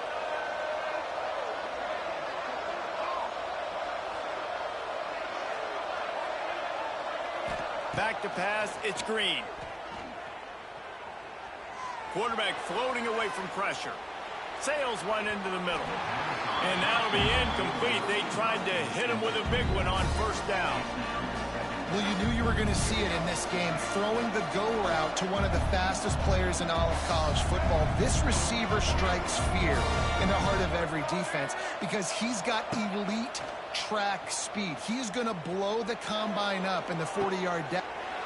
Back to pass, it's Green. Quarterback floating away from pressure. Sails one into the middle. And that'll be incomplete. They tried to hit him with a big one on first down. Well, you knew you were going to see it in this game, throwing the go route to one of the fastest players in all of college football. This receiver strikes fear in the heart of every defense because he's got elite track speed. He's going to blow the combine up in the 40-yard dash.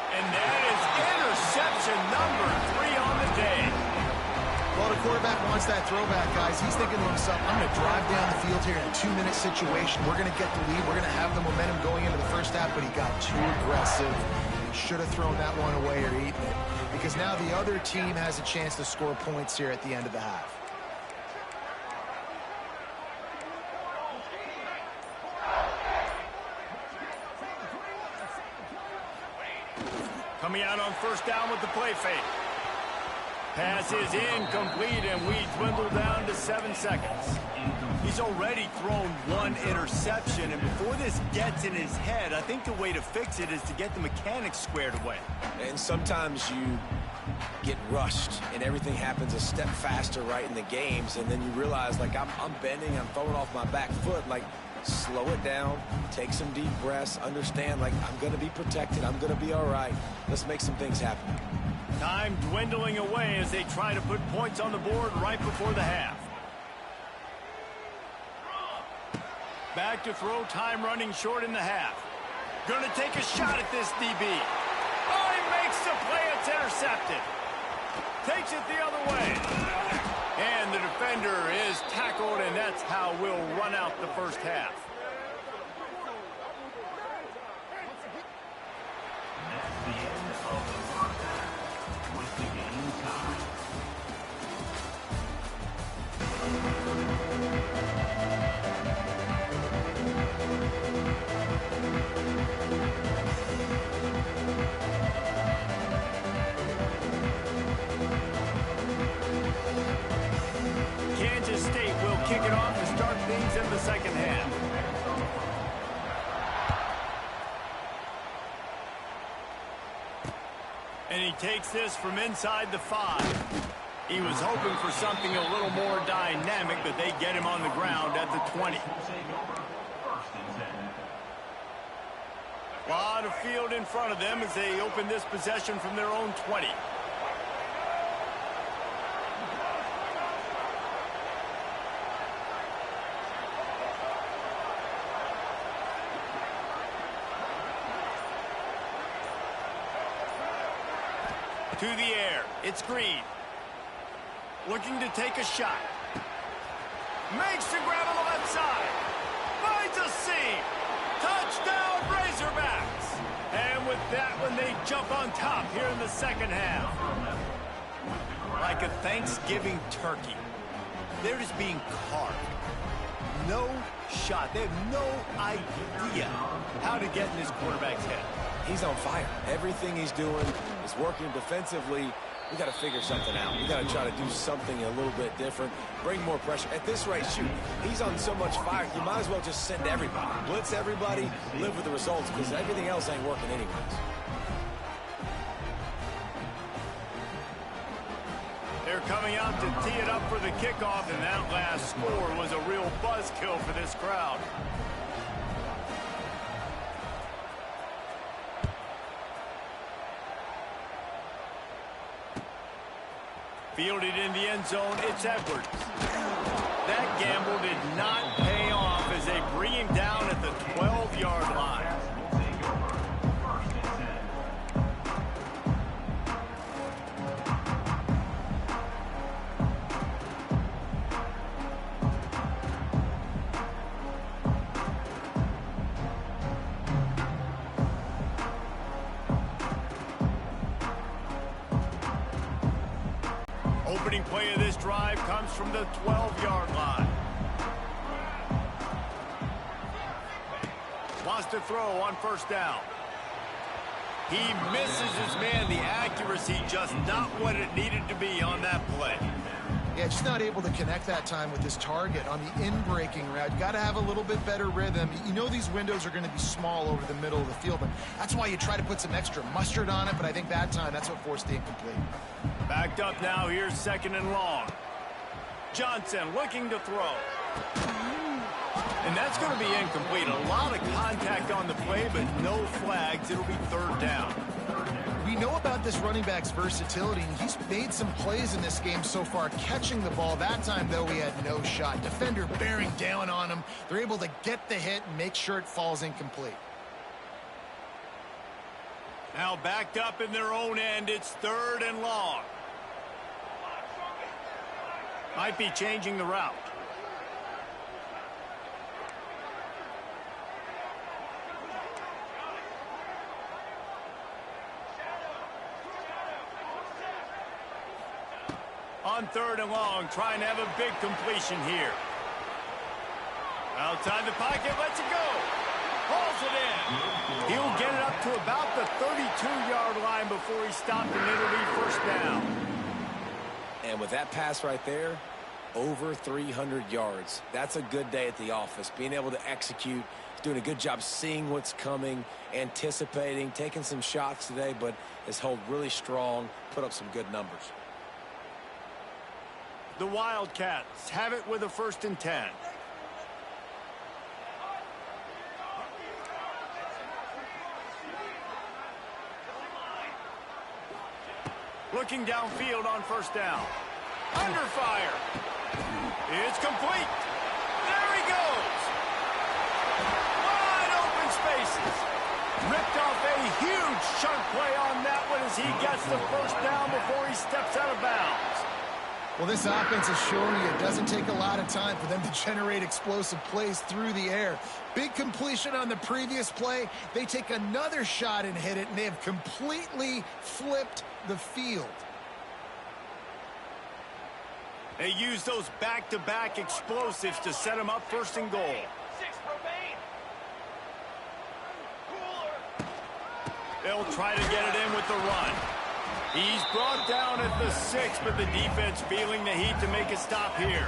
And that is interception number 3 on the day. Well, the quarterback wants that throwback, guys. He's thinking to himself, I'm going to drive down the field here in a 2-minute situation. We're going to get the lead. We're going to have the momentum going into the first half, but he got too aggressive. He should have thrown that one away or eaten it, because now the other team has a chance to score points here at the end of the half. Coming out on first down with the play fake. Pass is incomplete, and we dwindle down to 7 seconds. He's already thrown 1 interception, and before this gets in his head, I think the way to fix it is to get the mechanics squared away. And sometimes you get rushed, and everything happens a step faster right in the games, and then you realize, like, I'm bending, I'm throwing off my back foot, like, slow it down, take some deep breaths, understand, like, I'm going to be protected, I'm going to be all right. Let's make some things happen. Time dwindling away as they try to put points on the board right before the half. Back to throw, time running short in the half. Going to take a shot at this DB. Oh, he makes the play, it's intercepted. Takes it the other way. And the defender is tackled, and that's how we'll run out the first half. That's the end of the first half, with the game tied. Kansas State will kick it off to start things in the second half. And he takes this from inside the 5. He was hoping for something a little more dynamic, but they get him on the ground at the 20. A lot of field in front of them as they open this possession from their own 20. To the air, it's Green. Looking to take a shot. Makes the grab on the left side. Finds a seam. Touchdown, Razorbacks. And with that one, they jump on top here in the second half. Like a Thanksgiving turkey. They're just being carved. No shot. They have no idea how to get in this quarterback's head. He's on fire. Everything he's doing is working defensively. We got to figure something out. We got to try to do something a little bit different. Bring more pressure. At this rate, shoot, he's on so much fire, you might as well just send everybody. Blitz everybody, live with the results, because everything else ain't working anyways. They're coming out to tee it up for the kickoff, and that last score was a real buzzkill for this crowd. Fielded in the end zone, it's Edwards. That gamble did not pay off as they bring him down at the 12-yard line. Opening play of this drive comes from the 12-yard line. Wants to throw on first down. He misses his man. The accuracy just not what it needed to be on that play. Yeah, just not able to connect that time with his target on the in-breaking route. Got to have a little bit better rhythm. You know these windows are going to be small over the middle of the field, but that's why you try to put some extra mustard on it, but I think that time that's what forced the incomplete. Backed up now. Here's 2nd and long. Johnson looking to throw. And that's going to be incomplete. A lot of contact on the play, but no flags. It'll be 3rd down. We know about this running back's versatility, and he's made some plays in this game so far catching the ball. That time, though, he had no shot. Defender bearing down on him. They're able to get the hit and make sure it falls incomplete. Now backed up in their own end. It's 3rd and long. Might be changing the route. On 3rd and long, trying to have a big completion here. Outside the pocket, lets it go. Hauls it in. He'll get it up to about the 32-yard line before he stopped, and it'll be 1st down. And with that pass right there, over 300 yards. That's a good day at the office. Being able to execute, doing a good job seeing what's coming, anticipating, taking some shots today, but has held really strong, put up some good numbers. The Wildcats have it with a 1st and 10. Looking downfield on 1st down. Under fire. It's complete. There he goes. Wide open spaces. Ripped off a huge chunk play on that one as he gets the 1st down before he steps out of bounds. Well, this offense is showing you it doesn't take a lot of time for them to generate explosive plays through the air. Big completion on the previous play. They take another shot and hit it, and they have completely flipped the field. They use those back-to-back explosives to set them up 1st and goal. They'll try to get it in with the run. He's brought down at the 6, but the defense feeling the heat to make a stop here.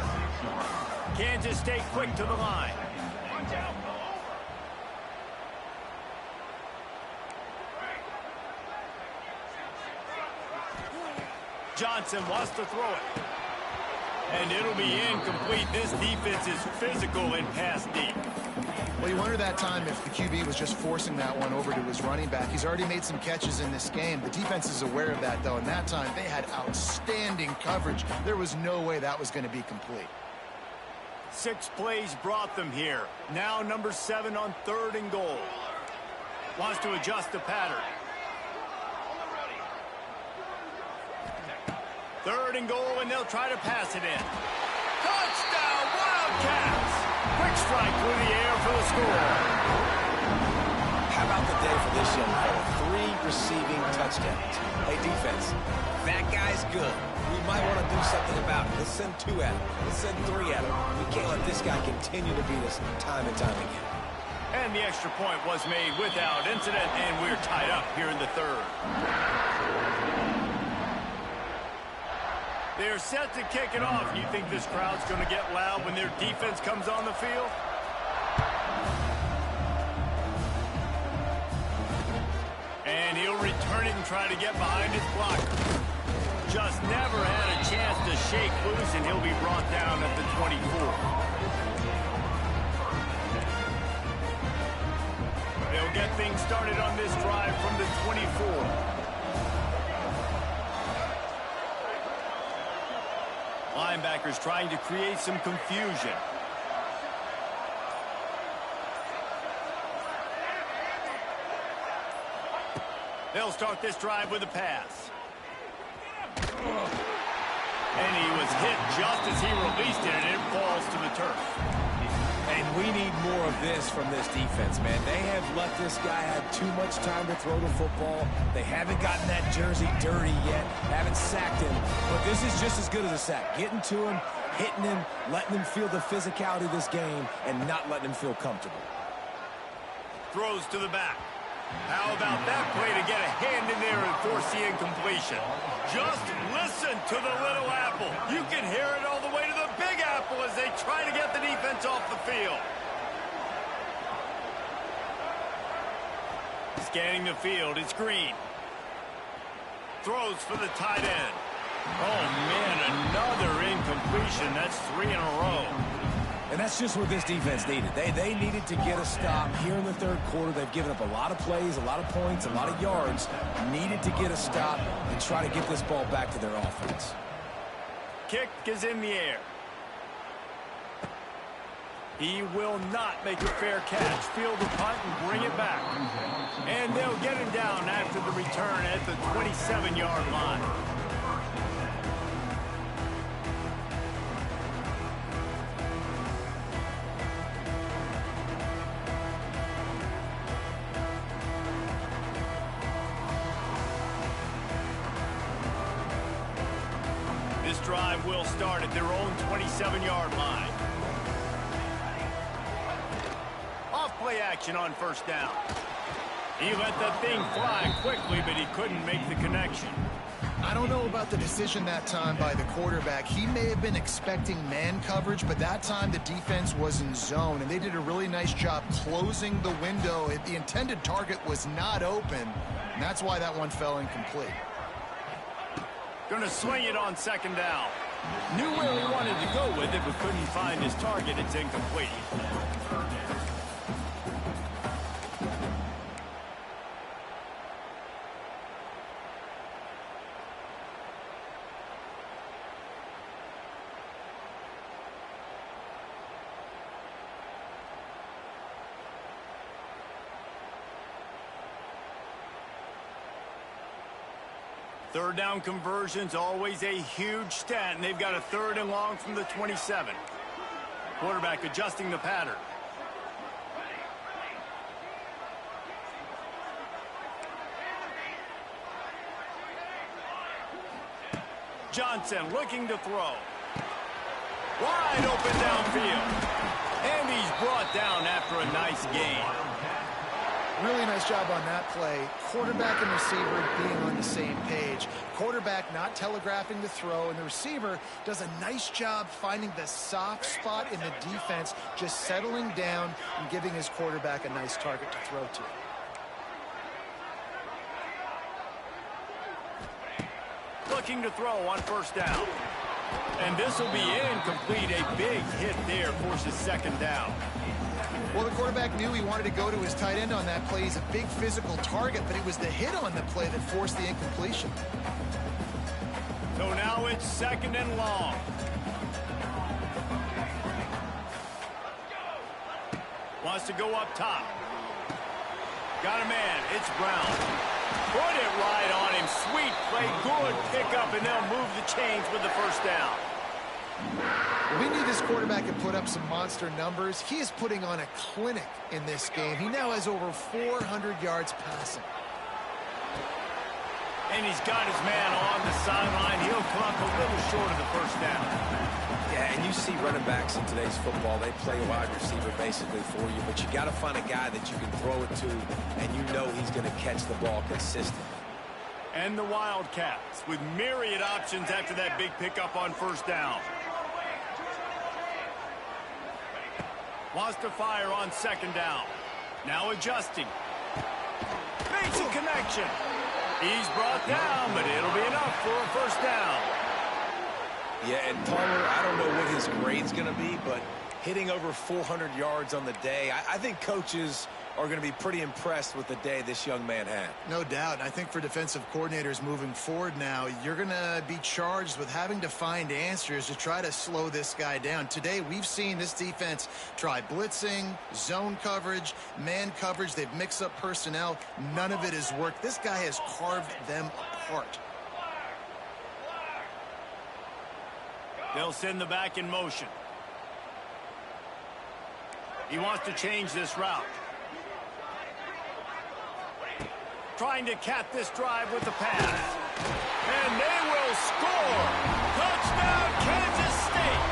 Kansas State quick to the line. Johnson wants to throw it. And it'll be incomplete. This defense is physical and pass deep. Well, you wonder that time if the QB was just forcing that one over to his running back. He's already made some catches in this game. The defense is aware of that, though, and that time they had outstanding coverage. There was no way that was going to be complete. 6 plays brought them here. Now number 7 on 3rd and goal. Wants to adjust the pattern. 3rd and goal, and they'll try to pass it in. Touchdown, Wildcats! Quick strike through the air for the score. How about the day for this young fella? 3 receiving touchdowns. Hey, defense, that guy's good. We might want to do something about it. Let's send 2 at him. Let's send 3 at him. We can't let this guy continue to beat us time and time again. And the extra point was made without incident, and we're tied up here in the 3rd. They're set to kick it off. You think this crowd's going to get loud when their defense comes on the field? And he'll return it and try to get behind his blocker. Just never had a chance to shake loose, and he'll be brought down at the 24. They'll get things started on this drive from the 24. Linebackers trying to create some confusion. They'll start this drive with a pass. And he was hit just as he released it, and it falls to the turf. And we need more of this from this defense, man. They have let this guy have too much time to throw the football. They haven't gotten that jersey dirty yet, haven't sacked him. But this is just as good as a sack. Getting to him, hitting him, letting him feel the physicality of this game, and not letting him feel comfortable. Throws to the back. How about that play to get a hand in there and force the incompletion? Just listen to the little apple. You can hear it all the way to the big apple as they try to get the defense off the field. Scanning the field, it's Green. Throws for the tight end. Oh, man, another incompletion. That's 3 in a row. And that's just what this defense needed. They needed to get a stop here in the third quarter. They've given up a lot of plays, a lot of points, a lot of yards. Needed to get a stop and try to get this ball back to their offense. Kick is in the air. He will not make a fair catch. Field the punt and bring it back. And they'll get him down after the return at the 27-yard line. This drive will start at their own 27-yard line. Off-play action on first down. He let that thing fly quickly, but he couldn't make the connection. I don't know about the decision that time by the quarterback. He may have been expecting man coverage, but that time the defense was in zone, and they did a really nice job closing the window. The intended target was not open, and that's why that one fell incomplete. Going to swing it on second down. Knew where he wanted to go with it, but couldn't find his target. It's incomplete. Third down conversion's always a huge stat, and they've got a 3rd and long from the 27. Quarterback adjusting the pattern. Johnson looking to throw. Wide open downfield. And he's brought down after a nice gain. Really nice job on that play. Quarterback and receiver being on the same page. Quarterback not telegraphing the throw, and the receiver does a nice job finding the soft spot in the defense, just settling down and giving his quarterback a nice target to throw to. Looking to throw on first down. And this will be incomplete. A big hit there forces second down. Well, the quarterback knew he wanted to go to his tight end on that play. He's a big physical target, but it was the hit on the play that forced the incompletion. So now it's 2nd and long. Wants to go up top. Got a man. It's Brown. Put it right on him. Sweet play. Good pickup, and they'll move the chains with the first down. We knew this quarterback could put up some monster numbers. He is putting on a clinic in this game. He now has over 400 yards passing. And he's got his man on the sideline. He'll come up a little short of the first down. Yeah, and you see running backs in today's football, they play wide receiver basically for you, but you got to find a guy that you can throw it to, and you know he's going to catch the ball consistently. And the Wildcats with myriad options after that big pickup on first down. Wants to fire on second down. Now adjusting. Makes a connection. He's brought down, but it'll be enough for a first down. Yeah, and Palmer, I don't know what his grade's going to be, but hitting over 400 yards on the day, I think coaches are going to be pretty impressed with the day this young man had. No doubt. I think for defensive coordinators moving forward now, you're going to be charged with having to find answers to try to slow this guy down. Today, we've seen this defense try blitzing, zone coverage, man coverage. They've mixed up personnel. None of it has worked. This guy has carved them apart. They'll send the back in motion. He wants to change this route. Trying to cap this drive with the pass. And they will score! Touchdown, Kansas State!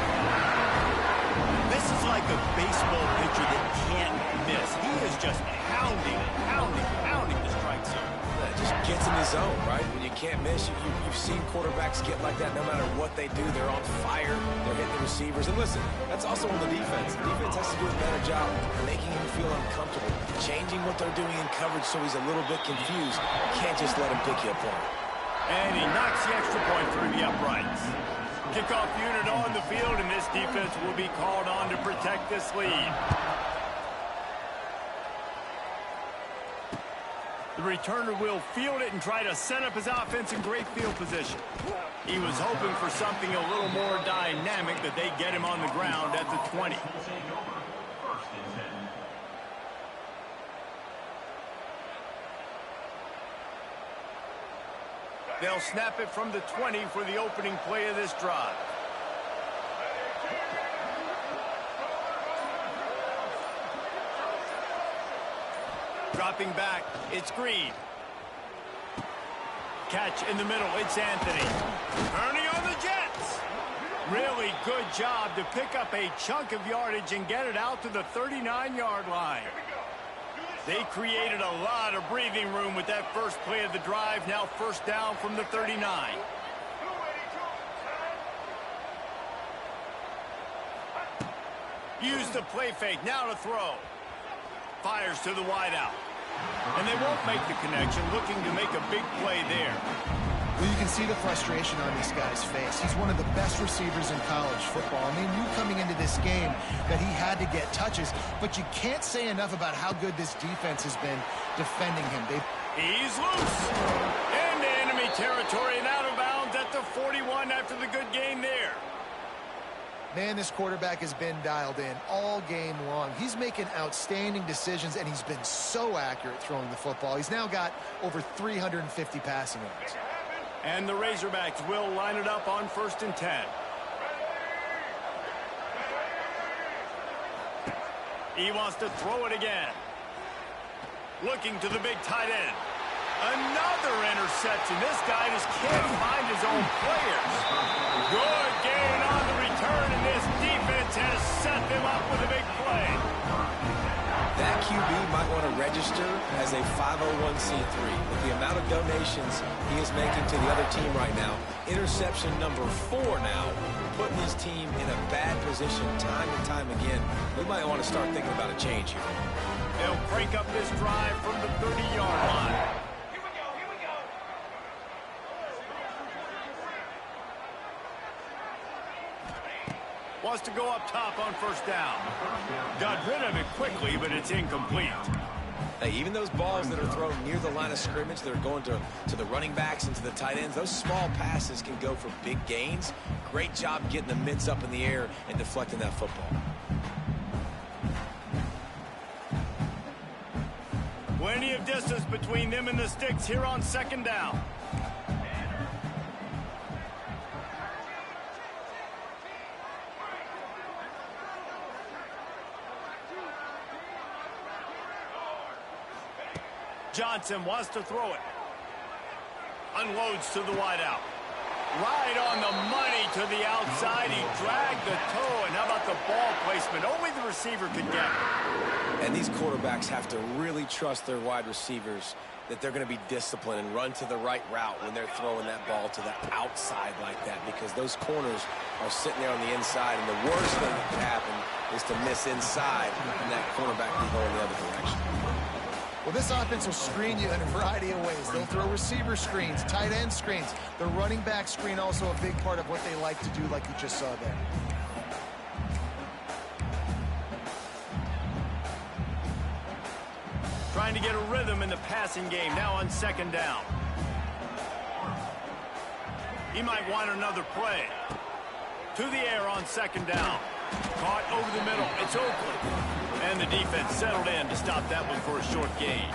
This is like a baseball pitcher that can't miss. He is just pounding the strike zone. Yeah, just gets in the zone, right? When you can't miss, you've seen quarterbacks get like that no matter what they do. They're on fire. They're hitting the receivers. And listen, that's also on the defense. The defense has to do a better job making him feel uncomfortable, changing what they're doing in coverage so he's a little bit confused. You can't just let him pick you apart. And he knocks the extra point through the uprights. Kickoff unit on the field, and this defense will be called on to protect this lead. The returner will field it and try to set up his offense in great field position. He was hoping for something a little more dynamic, but they get him on the ground at the 20. They'll snap it from the 20 for the opening play of this drive. Dropping back, it's Green. Catch in the middle, it's Anthony. Turning on the Jets. Really good job to pick up a chunk of yardage and get it out to the 39-yard line. They created a lot of breathing room with that first play of the drive. Now first down from the 39. Use the play fake. Now to throw. Fires to the wideout. And they won't make the connection, looking to make a big play there. Well, you can see the frustration on this guy's face. He's one of the best receivers in college football. I mean, you coming into this game that he had to get touches, but you can't say enough about how good this defense has been defending him. He's loose. Into enemy territory and out of bounds at the 41 after the good gain there. Man, this quarterback has been dialed in all game long. He's making outstanding decisions, and he's been so accurate throwing the football. He's now got over 350 passing yards. And the Razorbacks will line it up on 1st and 10. He wants to throw it again. Looking to the big tight end. Another interception. This guy just can't find his own players. Good gain on the return, and this defense has set them up with a big play. That QB might want to register as a 501c3. With the amount of donations he is making to the other team right now, interception number 4 now, putting his team in a bad position time and time again. We might want to start thinking about a change here. They'll break up this drive from the 30-yard line. Wants to go up top on 1st down. Got rid of it quickly, but it's incomplete. Hey, even those balls that are thrown near the line of scrimmage that are going to the running backs and to the tight ends, those small passes can go for big gains. Great job getting the mitts up in the air and deflecting that football. Plenty of distance between them and the sticks here on 2nd down. Johnson wants to throw it. Unloads to the wideout. Right on the money to the outside. He dragged the toe. And how about the ball placement? Only the receiver could get it. And these quarterbacks have to really trust their wide receivers that they're going to be disciplined and run to the right route when they're throwing that ball to the outside like that, because those corners are sitting there on the inside, and the worst thing that could happen is to miss inside and that cornerback be going the other direction. Well, this offense will screen you in a variety of ways. They'll throw receiver screens, tight end screens. The running back screen also a big part of what they like to do, like you just saw there. Trying to get a rhythm in the passing game now on 2nd down. He might want another play. To the air on 2nd down. Caught over the middle. It's Oakley. And the defense settled in to stop that one for a short gain.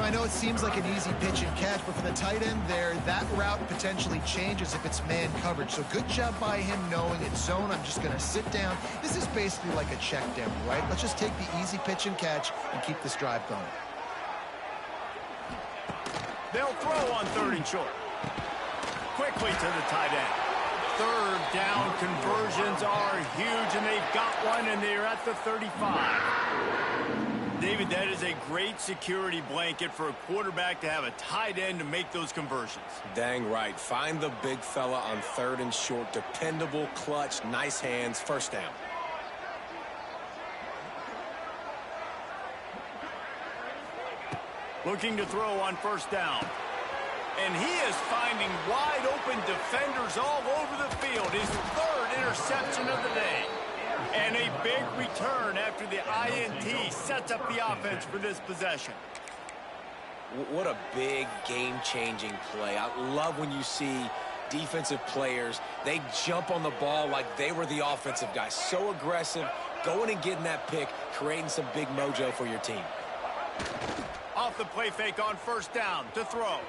I know it seems like an easy pitch and catch, but for the tight end there, that route potentially changes if it's man coverage. So good job by him knowing it's zone. I'm just going to sit down. This is basically like a check down, right? Let's just take the easy pitch and catch and keep this drive going. They'll throw on 3rd and short. Quickly to the tight end. 3rd down conversions are huge, and they've got one, and they're at the 35. David, that is a great security blanket for a quarterback to have a tight end to make those conversions. Dang right. Find the big fella on 3rd and short. Dependable, clutch, nice hands, 1st down. Looking to throw on 1st down. And he is finding wide open defenders all over the field. His 3rd interception of the day. And a big return after the INT sets up the offense for this possession. What a big game-changing play. I love when you see defensive players, they jump on the ball like they were the offensive guy. So aggressive, going and getting that pick, creating some big mojo for your team. Off the play fake on 1st down to throw.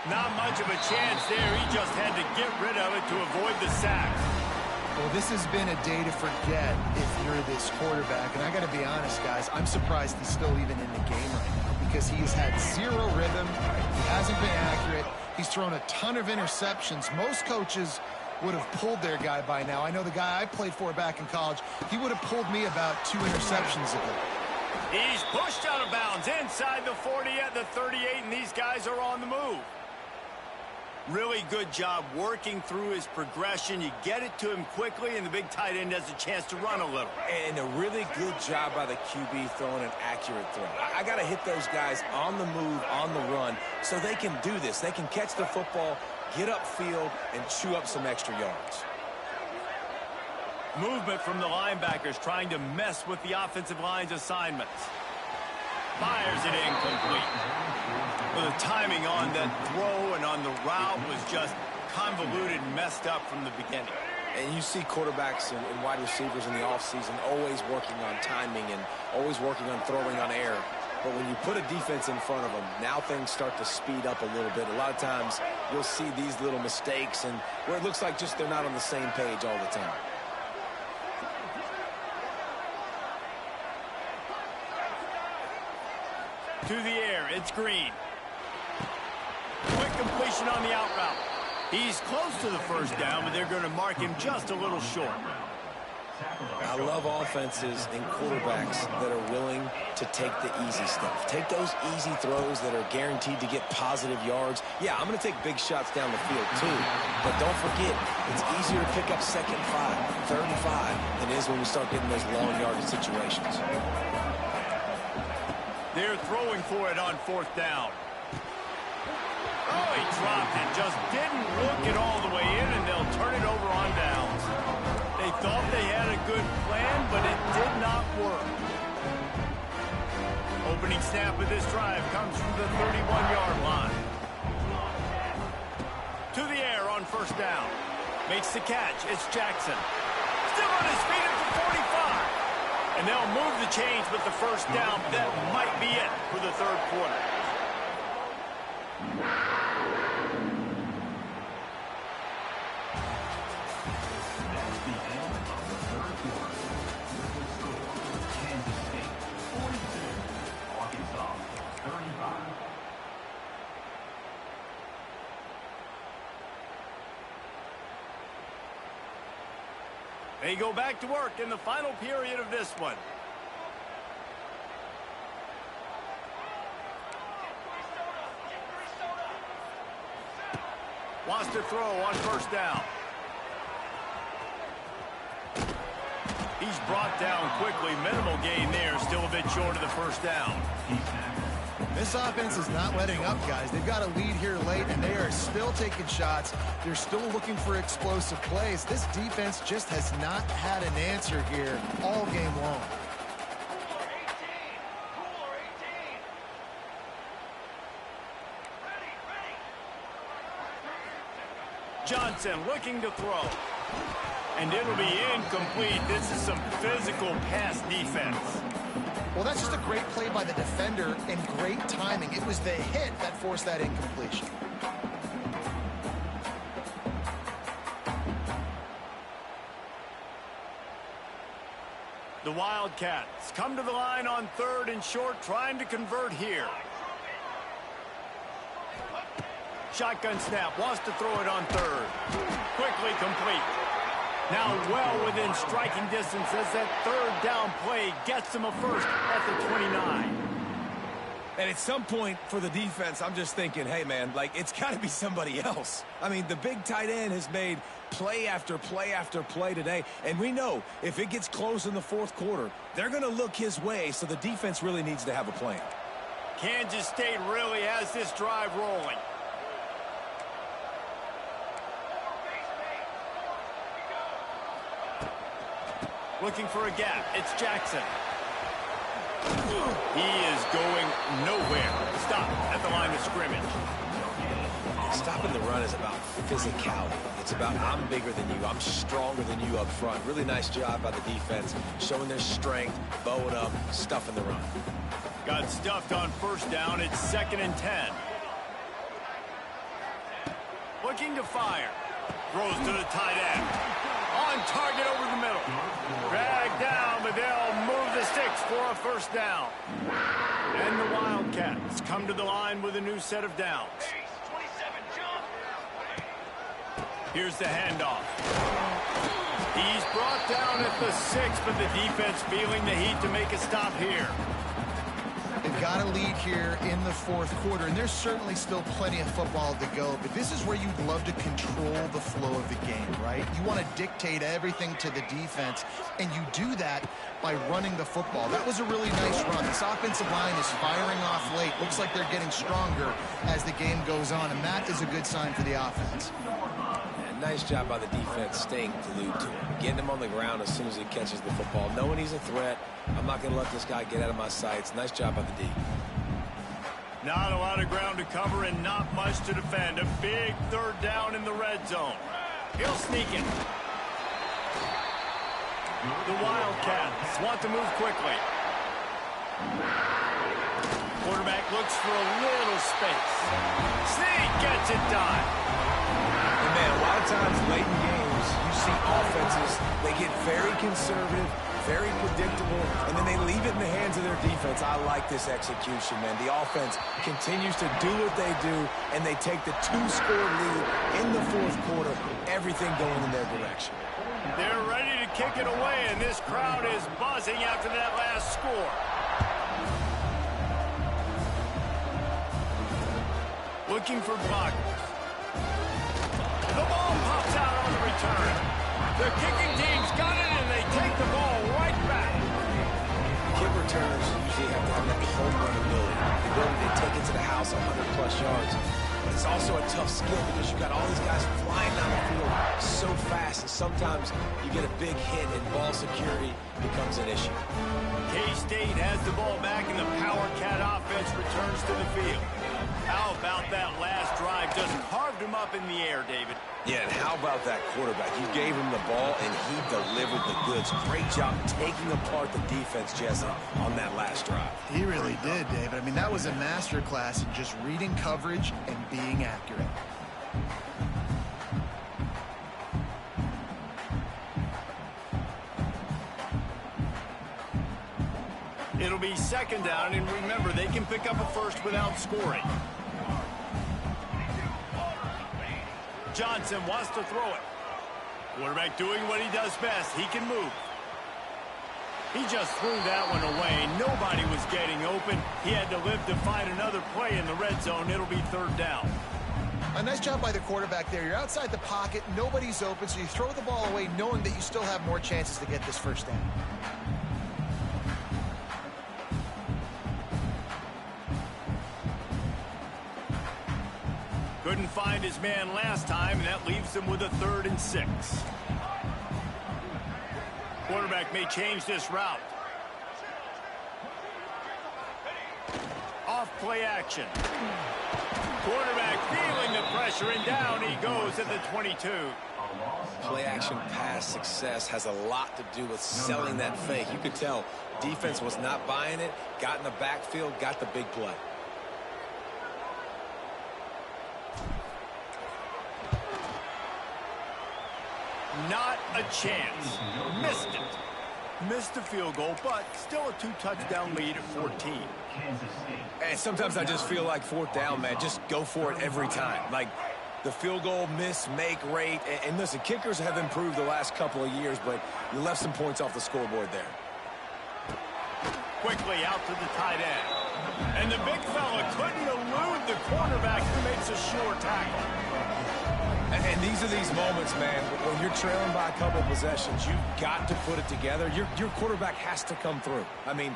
Not much of a chance there. He just had to get rid of it to avoid the sack. Well, this has been a day to forget if you're this quarterback. And I got to be honest, guys, I'm surprised he's still even in the game right now because he has had 0 rhythm. He hasn't been accurate. He's thrown a ton of interceptions. Most coaches would have pulled their guy by now. I know the guy I played for back in college, he would have pulled me about 2 interceptions ago. He's pushed out of bounds inside the 40 at the 38, and these guys are on the move. Really good job working through his progression. You get it to him quickly, and the big tight end has a chance to run a little. And a really good job by the QB throwing an accurate throw. I got to hit those guys on the move, on the run, so they can do this. They can catch the football, get upfield, and chew up some extra yards. Movement from the linebackers trying to mess with the offensive line's assignments. Fires it incomplete. Well, the timing on that throw and on the route was just convoluted and messed up from the beginning. And you see quarterbacks and wide receivers in the offseason always working on timing and always working on throwing on air. But when you put a defense in front of them, now things start to speed up a little bit. A lot of times you'll see these little mistakes and where it looks like just they're not on the same page all the time. To the air, it's Green. Quick completion on the out route. He's close to the 1st down, but they're going to mark him just a little short. I love offenses and quarterbacks that are willing to take the easy stuff. Take those easy throws that are guaranteed to get positive yards. Yeah, I'm going to take big shots down the field too, but don't forget, it's easier to pick up 2nd and 5, 3rd and 5 than it is when we start getting those long yardage situations. They're throwing for it on 4th down. Oh, he dropped it. Just didn't look it all the way in, and they'll turn it over on downs. They thought they had a good plan, but it did not work. Opening snap of this drive comes from the 31-yard line. To the air on 1st down. Makes the catch. It's Jackson. Still on his feet at the 45. And they'll move the chains with the 1st down. That might be it for the 3rd quarter. That's the end of the 3rd quarter. The score, Kansas State 42, Arkansas 35. They go back to work in the final period of this one. Wants to throw on 1st down. He's brought down quickly. Minimal gain there. Still a bit short of the 1st down. This offense is not letting up, guys. They've got a lead here late, and they are still taking shots. They're still looking for explosive plays. This defense just has not had an answer here all game long. Johnson looking to throw. And it'll be incomplete. This is some physical pass defense. Well, that's just a great play by the defender and great timing. It was the hit that forced that incompletion. The Wildcats come to the line on 3rd and short, trying to convert here. Shotgun snap, wants to throw it on 3rd. Quickly complete. Now well within striking distance as that 3rd down play gets them a first at the 29. And at some point for the defense, I'm just thinking, hey, man, like, it's got to be somebody else. I mean, the big tight end has made play after play after play today. And we know if it gets close in the 4th quarter, they're going to look his way, so the defense really needs to have a plan. Kansas State really has this drive rolling. Looking for a gap. It's Jackson. He is going nowhere. Stop at the line of scrimmage. Stopping the run is about physicality. It's about I'm bigger than you. I'm stronger than you up front. Really nice job by the defense, showing their strength, bowing up, stuffing the run. Got stuffed on 1st down. It's 2nd and 10. Looking to fire. Throws to the tight end. On target over the middle. Dragged down, but they'll move the sticks for a 1st down. And the Wildcats come to the line with a new set of downs. Here's the handoff. He's brought down at the 6, but the defense feeling the heat to make a stop here. They've got a lead here in the 4th quarter, and there's certainly still plenty of football to go, but this is where you'd love to control the flow of the game, right? You want to dictate everything to the defense, and you do that by running the football. That was a really nice run. This offensive line is firing off late. Looks like they're getting stronger as the game goes on, and that is a good sign for the offense. Nice job by the defense staying glued to him, getting him on the ground as soon as he catches the football, knowing he's a threat. I'm not going to let this guy get out of my sights. Nice job by the D. Not a lot of ground to cover and not much to defend. A big 3rd down in the red zone. He'll sneak it. The Wildcats want to move quickly. Quarterback looks for a little space. Sneak gets it done. And man, a lot of times late in games, you see offenses, they get very conservative, very predictable, and then they leave it in the hands of their defense. I like this execution, man. The offense continues to do what they do, and they take the 2-score lead in the 4th quarter, everything going in their direction. They're ready to kick it away, and this crowd is buzzing after that last score. Looking for blockers. The ball pops out on the return. The kicking team's got it, and they take the ball right back. Kick returners usually have to have that home run ability, the ability to take it to the house 100-plus yards. But it's also a tough skill because you've got all these guys flying down the field so fast, and sometimes you get a big hit and ball security becomes an issue. K-State has the ball back, and the Power Cat offense returns to the field. How about that last drive? Just carved him up in the air, David. Yeah, and how about that quarterback? You gave him the ball, and he delivered the goods. Great job taking apart the defense, Jesse, on that last drive. He really did, David. I mean, that was a masterclass in just reading coverage and being accurate. It'll be 2nd down, and remember, they can pick up a first without scoring. Johnson wants to throw it. Quarterback doing what he does best. He can move. He just threw that one away. Nobody was getting open. He had to live to find another play in the red zone. It'll be 3rd down. A nice job by the quarterback there. You're outside the pocket. Nobody's open, so you throw the ball away knowing that you still have more chances to get this 1st down. Couldn't find his man last time, and that leaves him with a 3rd and 6. Quarterback may change this route. Off play action. Quarterback feeling the pressure, and down he goes at the 22. Play-action pass success has a lot to do with selling that fake. You could tell defense was not buying it, got in the backfield, got the big play. Not a chance. Missed it. Missed the field goal, but still a 2-touchdown lead at 14. And sometimes I just feel like fourth down, man. Just go for it every time. Like the field goal miss, make rate. And listen, kickers have improved the last couple of years, but you left some points off the scoreboard there. Quickly out to the tight end. And the big fella couldn't elude the cornerback who makes a sure tackle. And these are these moments, man, when you're trailing by a couple of possessions, you've got to put it together. Your quarterback has to come through. I mean,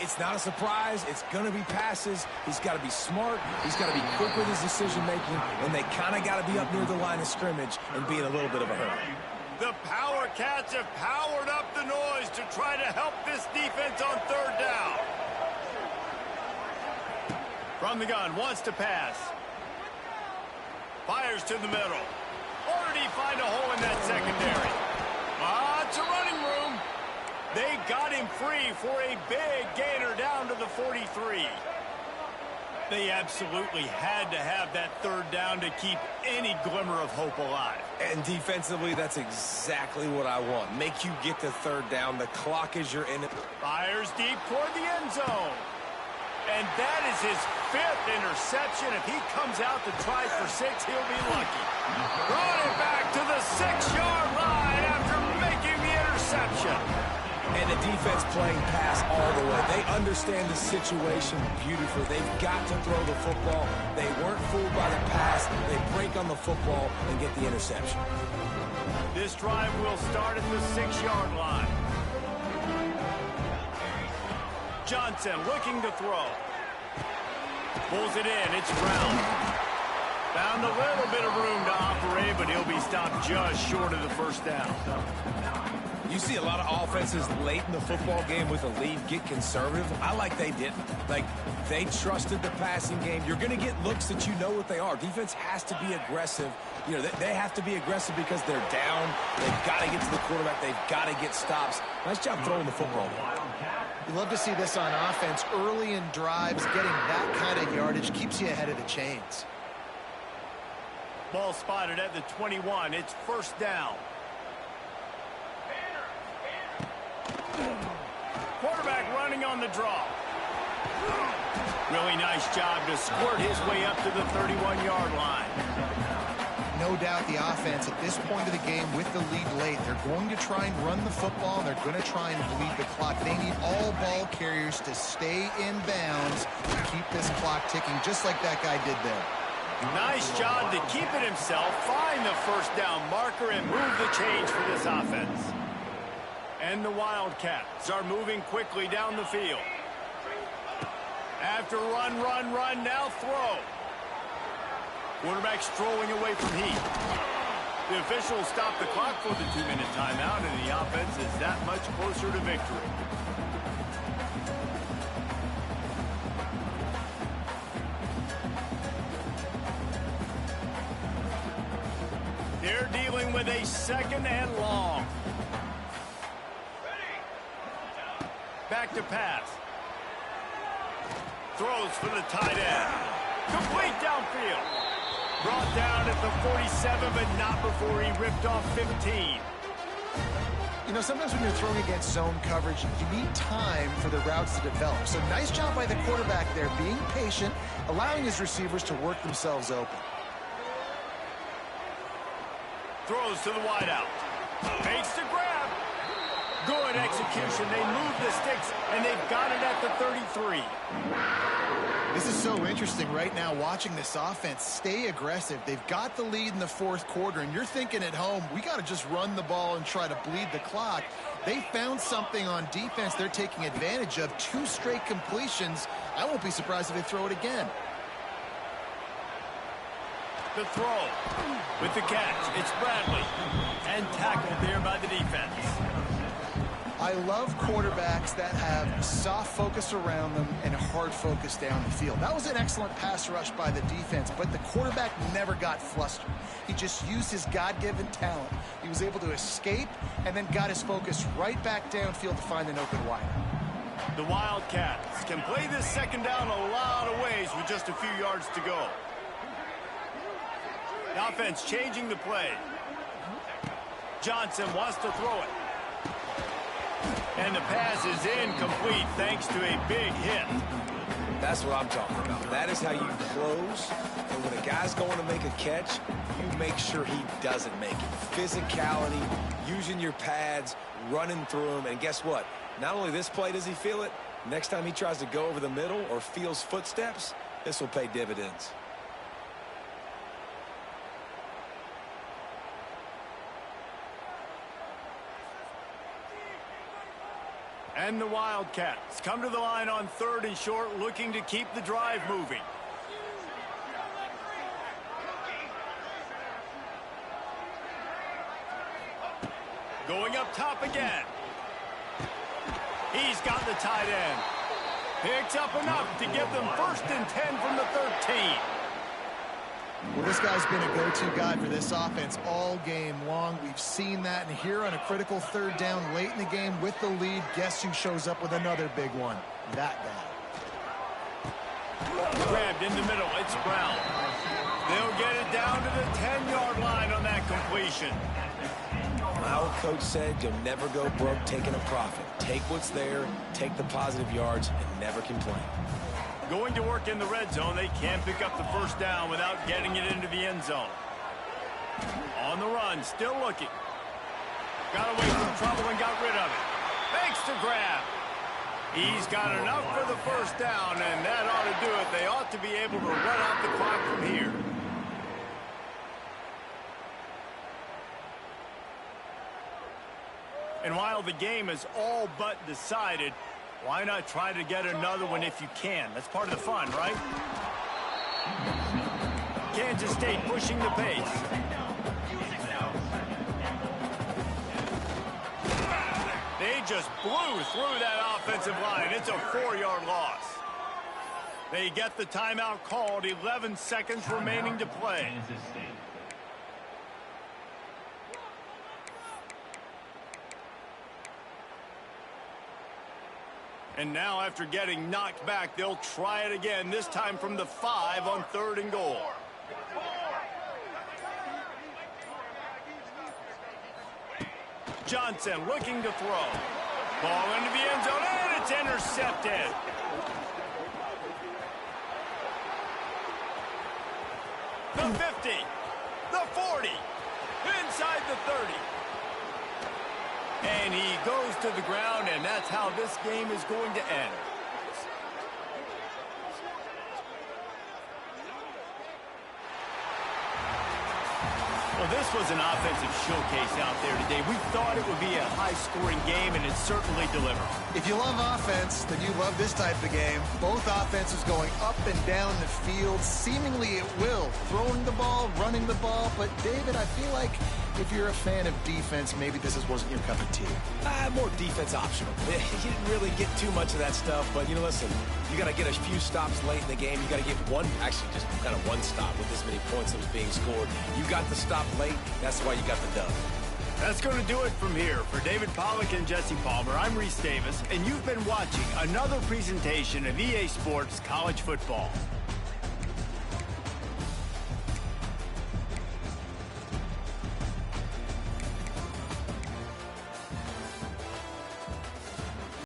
it's not a surprise. It's going to be passes. He's got to be smart. He's got to be quick with his decision-making, and they kind of got to be up near the line of scrimmage and be in a little bit of a hurry. The Power Cats have powered up the noise to try to help this defense on third down. From the gun, wants to pass. Fires to the middle. Or did he find a hole in that secondary? Lots of running room. They got him free for a big gainer down to the 43. They absolutely had to have that third down to keep any glimmer of hope alive. And defensively, that's exactly what I want. Make you get to third down. The clock is your enemy. Fires deep toward the end zone. And that is his 5th interception. If he comes out to try for 6, he'll be lucky. Brought it back to the 6-yard line after making the interception. And the defense playing pass all the way. They understand the situation beautifully. They've got to throw the football. They weren't fooled by the pass. They break on the football and get the interception. This drive will start at the 6-yard line. Johnson looking to throw. Pulls it in. It's Brown. Found a little bit of room to operate, but he'll be stopped just short of the first down. You see a lot of offenses late in the football game with a lead get conservative. I like they didn't. Like, they trusted the passing game. You're going to get looks that you know what they are. Defense has to be aggressive. You know, they have to be aggressive because they're down. They've got to get to the quarterback. They've got to get stops. Nice job throwing the football. You love to see this on offense. Early in drives, getting that kind of yardage keeps you ahead of the chains. Ball spotted at the 21. It's first down. Quarterback running on the draw. Really nice job to squirt his way up to the 31-yard line. No doubt the offense at this point of the game with the lead late, they're going to try and run the football, and they're going to try and bleed the clock. They need all ball carriers to stay in bounds to keep this clock ticking, just like that guy did there. Nice job to keep it himself, find the first down marker, and move the change for this offense. And the Wildcats are moving quickly down the field. After run, now throw. Quarterback strolling away from Heath. The officials stop the clock for the 2-minute timeout, and the offense is that much closer to victory. They're dealing with a 2nd and long. Back to pass. Throws for the tight end. Complete downfield. Brought down at the 47, but not before he ripped off 15. You know, sometimes when you're throwing against zone coverage, you need time for the routes to develop. So nice job by the quarterback there, being patient, allowing his receivers to work themselves open. Throws to the wideout. Makes the grab. Good execution. They move the sticks, and they've got it at the 33. This is so interesting right now, watching this offense stay aggressive. They've got the lead in the 4th quarter, and you're thinking at home, we got to just run the ball and try to bleed the clock. They found something on defense they're taking advantage of. 2 straight completions. I won't be surprised if they throw it again. The throw with the catch. It's Bradley. And tackled there by the defense. I I love quarterbacks that have soft focus around them and hard focus down the field. That was an excellent pass rush by the defense, but the quarterback never got flustered. He just used his God-given talent. He was able to escape and then got his focus right back downfield to find an open wideout. The Wildcats can play this second down a lot of ways with just a few yards to go. The offense changing the play. Johnson wants to throw it. And the pass is incomplete thanks to a big hit. That's what I'm talking about. That is how you close. And when a guy's going to make a catch, you make sure he doesn't make it. Physicality, using your pads, running through them. And guess what? Not only this play does he feel it, next time he tries to go over the middle or feels footsteps, this will pay dividends. And the Wildcats come to the line on 3rd and short, looking to keep the drive moving. Going up top again. He's got the tight end. Picks up enough to give them 1st and 10 from the 13. Well, this guy's been a go-to guy for this offense all game long. We've seen that, and here on a critical 3rd down late in the game with the lead, guess who shows up with another big one? That guy. Grabbed in the middle. It's Brown. They'll get it down to the 10-yard line on that completion. My old coach said you'll never go broke taking a profit. Take what's there, take the positive yards, and never complain. Going to work in the red zone, they can't pick up the 1st down without getting it into the end zone. On the run, still looking. Got away from trouble and got rid of it. Makes the grab. He's got enough for the 1st down, and that ought to do it. They ought to be able to run out the clock from here. And while the game is all but decided, why not try to get another one if you can? That's part of the fun, right? Kansas State pushing the pace. They just blew through that offensive line. It's a 4-yard loss. They get the timeout called. 11 seconds remaining to play. And now, after getting knocked back, they'll try it again, this time from the 5 on 3rd and goal. Johnson looking to throw. Ball into the end zone, and it's intercepted. The 50, the 40, inside the 30. And he goes to the ground, and that's how this game is going to end. Well, this was an offensive showcase out there today. We thought it would be a high-scoring game, and it certainly delivered. If you love offense, then you love this type of game. Both offenses going up and down the field, seemingly at will. Throwing the ball, running the ball. But, David, I feel like if you're a fan of defense, maybe this wasn't your cup of tea. More defense optional. You didn't really get too much of that stuff, but, you know, listen, you got to get a few stops late in the game. You got to get one, actually just kind of one stop with this many points that was being scored. You got the stop late. That's why you got the dub. That's going to do it from here. For David Pollack and Jesse Palmer, I'm Reese Davis, and you've been watching another presentation of EA Sports College Football.